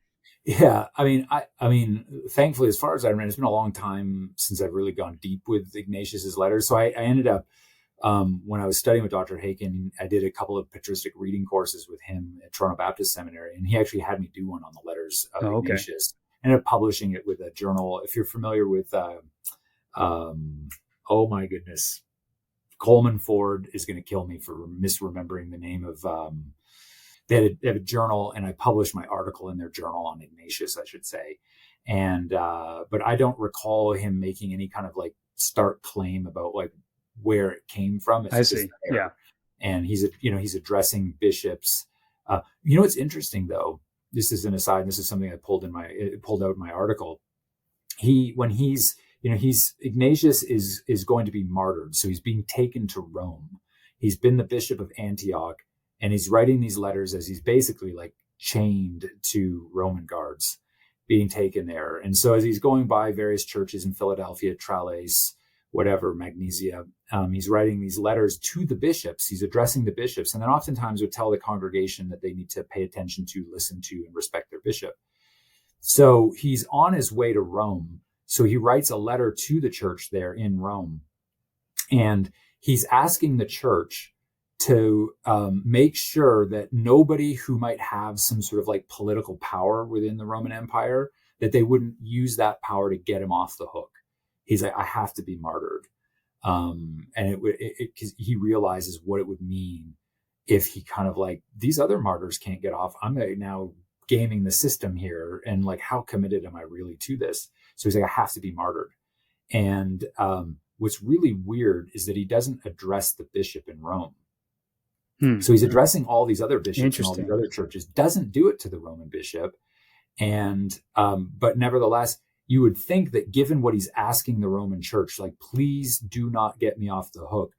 Speaker 2: Yeah, I mean, thankfully, as far as I remember, it's been a long time since I've really gone deep with Ignatius's letters. So I ended up, when I was studying with Dr. Haken, I did a couple of patristic reading courses with him at Toronto Baptist Seminary, and he actually had me do one on the letters of Ignatius. Ended up publishing it with a journal. If you're familiar with, oh my goodness, Coleman Ford is going to kill me for misremembering the name of. They have a journal, and I published my article in their journal on Ignatius, I should say. And but I don't recall him making any kind of like stark claim about like where it came from.
Speaker 1: I see. Yeah.
Speaker 2: And he's addressing bishops. What's interesting though, this is an aside, and this is something I pulled out in my article. Ignatius is going to be martyred. So he's being taken to Rome. He's been the bishop of Antioch, and he's writing these letters as he's basically like chained to Roman guards, being taken there. And so as he's going by various churches in Philadelphia, Tralles, whatever, Magnesia, he's writing these letters to the bishops. He's addressing the bishops, and then oftentimes would tell the congregation that they need to pay attention to, listen to, and respect their bishop. So he's on his way to Rome. So he writes a letter to the church there in Rome, and he's asking the church to make sure that nobody who might have some sort of like political power within the Roman Empire, that they wouldn't use that power to get him off the hook. He's like, I have to be martyred. And because he realizes what it would mean if he kind of like, these other martyrs can't get off. I'm now gaming the system here. And like, how committed am I really to this? So he's like, I have to be martyred. And what's really weird is that he doesn't address the bishop in Rome. So he's addressing all these other bishops and all these other churches, doesn't do it to the Roman bishop. And, but nevertheless, you would think that given what he's asking the Roman church, like, please do not get me off the hook,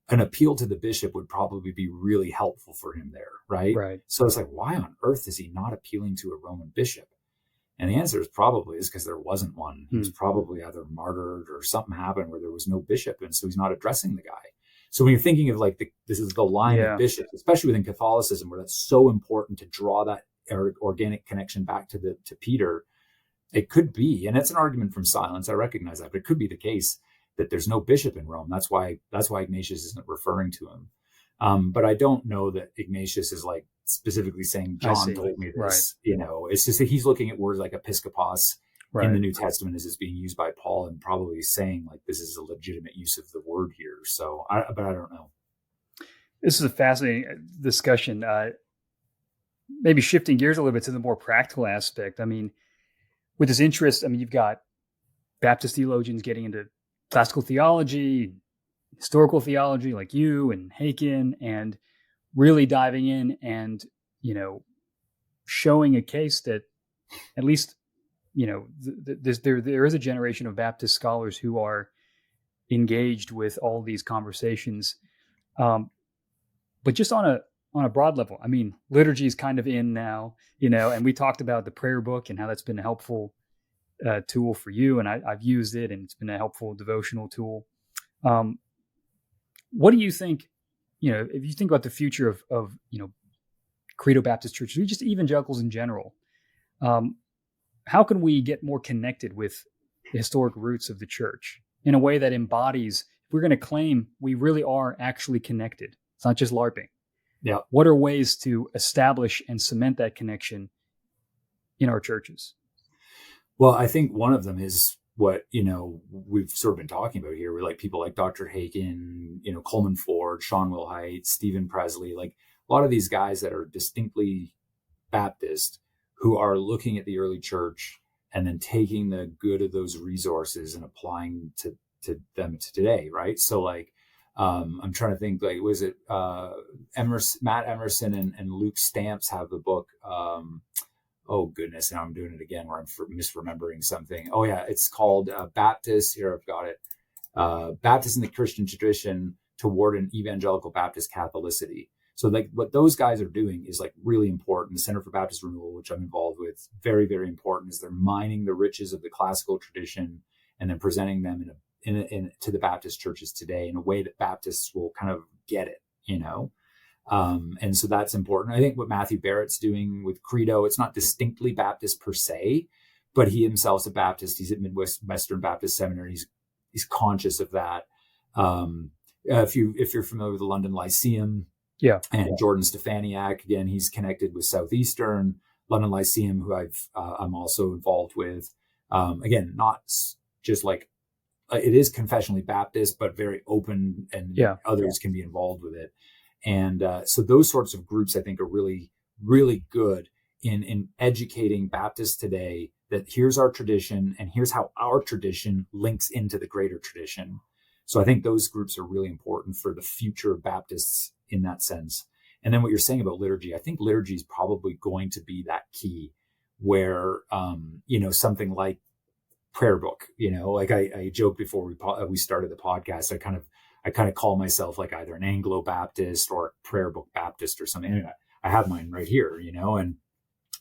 Speaker 2: an appeal to the bishop would probably be really helpful for him there. Right. So it's like, why on earth is he not appealing to a Roman bishop? And the answer is probably because there wasn't one. He was probably either martyred or something happened where there was no bishop. And so he's not addressing the guy. So when you're thinking of like this is the line of bishops, especially within Catholicism, where that's so important to draw that organic connection back to Peter, it could be, and it's an argument from silence, I recognize that, but it could be the case that there's no bishop in Rome. That's why Ignatius isn't referring to him. But I don't know that Ignatius is like specifically saying John told me this. Right. It's just that he's looking at words like episkopos in the New Testament as it's being used by Paul, and probably saying like this is a legitimate use of the word here. So, but I don't know.
Speaker 1: This is a fascinating discussion. Maybe shifting gears a little bit to the more practical aspect. I mean, with this interest, you've got Baptist theologians getting into classical theology, historical theology, like you and Haken, and really diving in and, showing a case that at least, there is a generation of Baptist scholars who are engaged with all these conversations. But just on a broad level, liturgy is kind of in now, and we talked about the prayer book and how that's been a helpful tool for you. And I've used it, and it's been a helpful devotional tool. What do you think, if you think about the future of Credo Baptist churches, or just evangelicals in general, how can we get more connected with the historic roots of the church in a way that embodies, if we're going to claim we really are actually connected, it's not just LARP-ing.
Speaker 2: Yeah.
Speaker 1: What are ways to establish and cement that connection in our churches?
Speaker 2: Well, I think one of them is what, we've sort of been talking about here. We're like people like Dr. Haken, Coleman Ford, Sean Wilhite, Stephen Presley, like a lot of these guys that are distinctly Baptist, who are looking at the early church and then taking the good of those resources and applying to them to today, right? So like, I'm trying to think, like, was it Matt Emerson and Luke Stamps have the book, oh goodness, now I'm doing it again where I'm misremembering something. Oh yeah, it's called Baptist, here I've got it, Baptist in the Christian Tradition Toward an Evangelical Baptist Catholicity. So like what those guys are doing is like really important. The Center for Baptist Renewal, which I'm involved with, very, very important, is they're mining the riches of the classical tradition and then presenting them to the Baptist churches today in a way that Baptists will kind of get it, and so that's important. I think what Matthew Barrett's doing with Credo, it's not distinctly Baptist per se, but he himself's a Baptist. He's at Midwestern Baptist Seminary. He's conscious of that. If you're familiar with the London Lyceum, and Jordan Stefaniak, again, he's connected with Southeastern London Lyceum, who I'm also involved with. Again, not just like it is confessionally Baptist, but very open, and others can be involved with it. And so those sorts of groups, I think, are really, really good in educating Baptists today that here's our tradition and here's how our tradition links into the greater tradition. So I think those groups are really important for the future of Baptists in that sense. And then what you're saying about liturgy, I think liturgy is probably going to be that key where, something like prayer book, like I joked before we started the podcast, I kind of call myself like either an Anglo-Baptist or a prayer book Baptist or something. And I have mine right here, and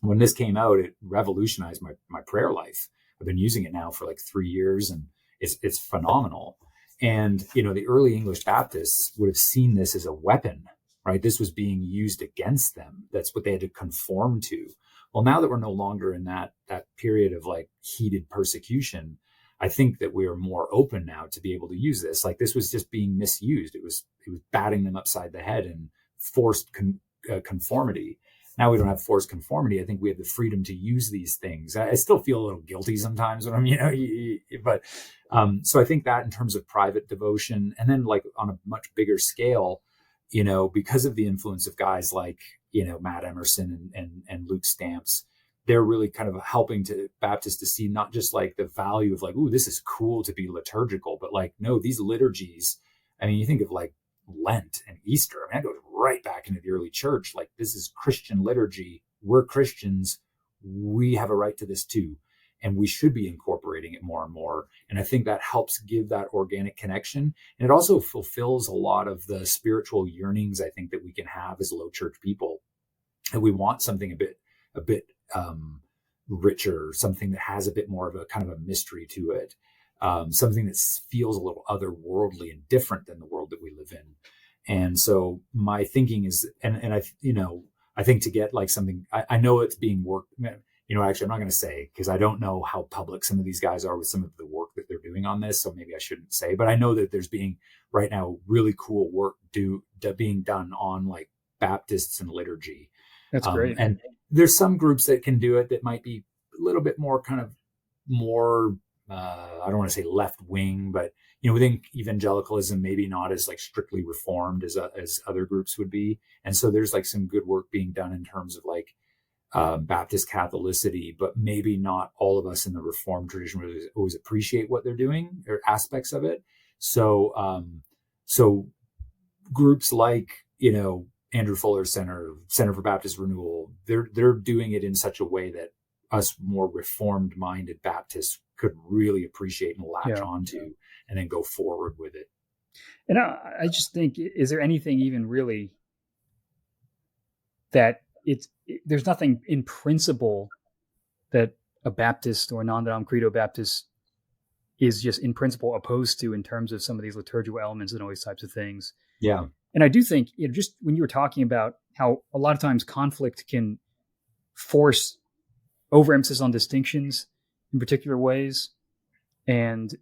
Speaker 2: when this came out, it revolutionized my prayer life. I've been using it now for like 3 years, and it's phenomenal. And, the early English Baptists would have seen this as a weapon, right? This was being used against them. That's what they had to conform to. Well, now that we're no longer in that period of like heated persecution, I think that we are more open now to be able to use this. Like this was just being misused. It was batting them upside the head and forced conformity. Now we don't have forced conformity. I think we have the freedom to use these things. I still feel a little guilty sometimes when I'm, but so I think that in terms of private devotion, and then like on a much bigger scale, because of the influence of guys like, Matt Emerson and Luke Stamps, they're really kind of helping to Baptists to see not just like the value of like, ooh, this is cool to be liturgical, but like, no, these liturgies, I mean, you think of like Lent and Easter, I mean, that goes right back into the early church. Like this is Christian liturgy. We're Christians. We have a right to this too. And we should be incorporating it more and more. And I think that helps give that organic connection. And it also fulfills a lot of the spiritual yearnings, I think, that we can have as low church people. And we want something a bit richer, something that has a bit more of a kind of a mystery to it. Something that feels a little otherworldly and different than the world that we live in. And so my thinking is, and I think to get like something, I know it's being worked, actually, I'm not going to say, because I don't know how public some of these guys are with some of the work that they're doing on this. So maybe I shouldn't say, but I know that there's being right now really cool work being done on like Baptists and liturgy.
Speaker 1: That's great.
Speaker 2: And there's some groups that can do it that might be a little bit more kind of more, I don't want to say left wing, but within evangelicalism, maybe not as like strictly reformed as other groups would be. And so there's like some good work being done in terms of like Baptist Catholicity, but maybe not all of us in the Reformed tradition really always appreciate what they're doing or aspects of it. So, so groups like, Andrew Fuller's Center for Baptist Renewal, they're doing it in such a way that us more reformed minded Baptists could really appreciate and latch onto and then go forward with it.
Speaker 1: And I just think, is there anything even really that there's nothing in principle that a Baptist or non-dom credo Baptist is just in principle opposed to in terms of some of these liturgical elements and all these types of things.
Speaker 2: Yeah.
Speaker 1: And I do think, just when you were talking about how a lot of times conflict can force overemphasis on distinctions in particular ways. And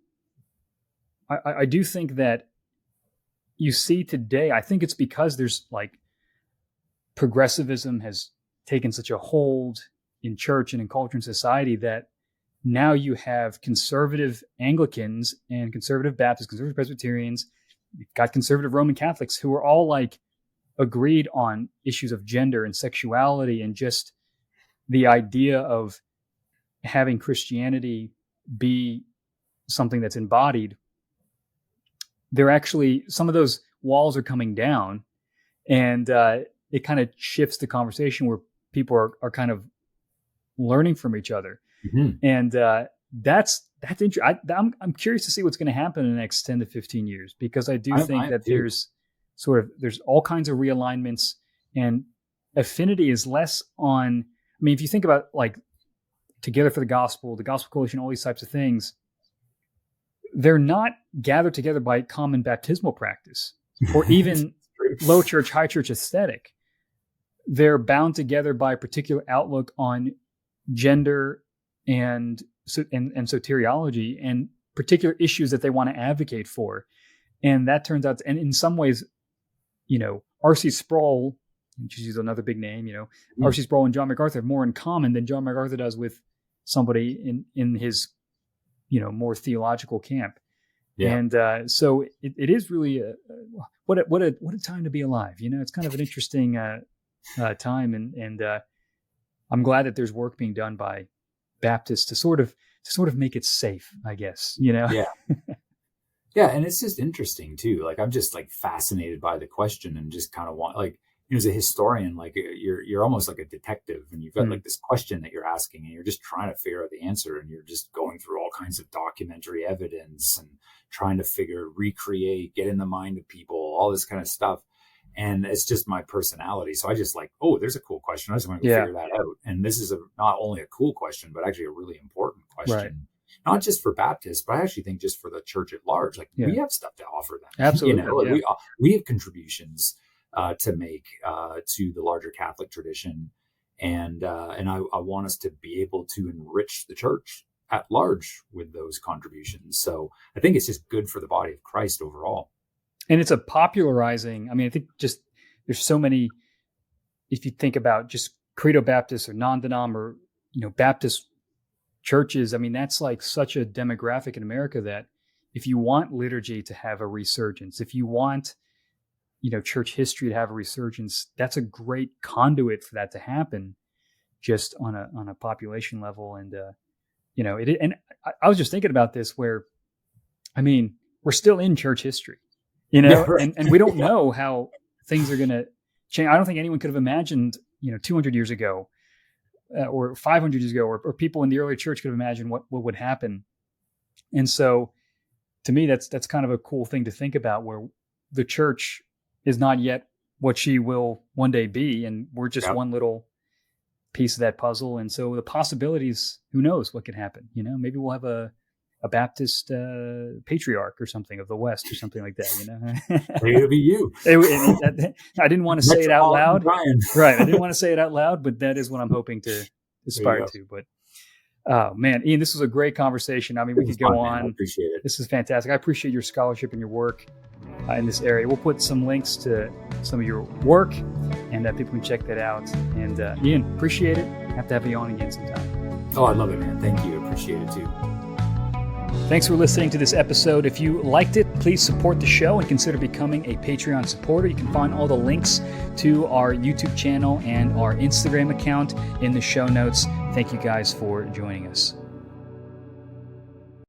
Speaker 1: I do think that you see today, I think it's because there's like progressivism has taken such a hold in church and in culture and society that now you have conservative Anglicans and conservative Baptists, conservative Presbyterians, you've got conservative Roman Catholics who are all like agreed on issues of gender and sexuality and just the idea of having Christianity be something that's embodied. They're actually, some of those walls are coming down, and it kind of shifts the conversation where people are kind of learning from each other. Mm-hmm. And that's interesting. I'm curious to see what's going to happen in the next 10 to 15 years, because I do think that there's all kinds of realignments. And affinity is less on, I mean, if you think about like Together for the Gospel Coalition, all these types of things, they're not gathered together by common baptismal practice or even low church, high church aesthetic. They're bound together by a particular outlook on gender and soteriology and particular issues that they want to advocate for. And that turns out, and in some ways, R.C. Sproul, just use another big name, R.C. Sproul and John MacArthur have more in common than John MacArthur does with somebody in his, more theological camp. Yeah. And so it is really what a time to be alive. It's kind of an interesting time, and I'm glad that there's work being done by Baptists to sort of make it safe, I guess.
Speaker 2: Yeah. Yeah, and it's just interesting too. Like I'm just like fascinated by the question and just kind of want like. As a historian, like you're almost like a detective, and you've got like this question that you're asking, and you're just trying to figure out the answer, and you're just going through all kinds of documentary evidence and trying to recreate, get in the mind of people, all this kind of stuff. And it's just my personality. So I just like, oh, there's a cool question. I just want to go figure that out. And this is not only a cool question, but actually a really important question. Right. Not just for Baptists, but I actually think just for the church at large. Like we have stuff to offer them.
Speaker 1: Absolutely.
Speaker 2: We have contributions to make to the larger Catholic tradition, and I want us to be able to enrich the church at large with those contributions. So I think it's just good for the body of Christ overall.
Speaker 1: And it's a popularizing. I mean, I think just there's so many. If you think about just Credo Baptists or non-denom or Baptist churches, I mean that's like such a demographic in America that if you want liturgy to have a resurgence, if you want church history to have a resurgence, that's a great conduit for that to happen, just on a population level. And it. And I was just thinking about this, where, I mean, we're still in church history, and we don't know how things are going to change. I don't think anyone could have imagined, 200 years ago, or 500 years ago, or people in the early church could have imagined what would happen. And so, to me, that's kind of a cool thing to think about, where the church is not yet what she will one day be, and we're just one little piece of that puzzle. And so the possibilities, who knows what could happen? Maybe we'll have a Baptist patriarch or something of the West or something like that.
Speaker 2: Maybe it'll be you.
Speaker 1: I didn't want to say it out loud. Right. I didn't want to say it out loud, but that is what I'm hoping to aspire to. But oh man, Ian, this was a great conversation. I mean, we could go on.
Speaker 2: I appreciate it.
Speaker 1: This is fantastic. I appreciate your scholarship and your work in this area. We'll put some links to some of your work, and people can check that out. And Ian, appreciate it. Have to have you on again sometime.
Speaker 2: Oh, I love it, man. Thank you. Appreciate it too.
Speaker 1: Thanks for listening to this episode. If you liked it, please support the show and consider becoming a Patreon supporter. You can find all the links to our YouTube channel and our Instagram account in the show notes. Thank you guys for joining us.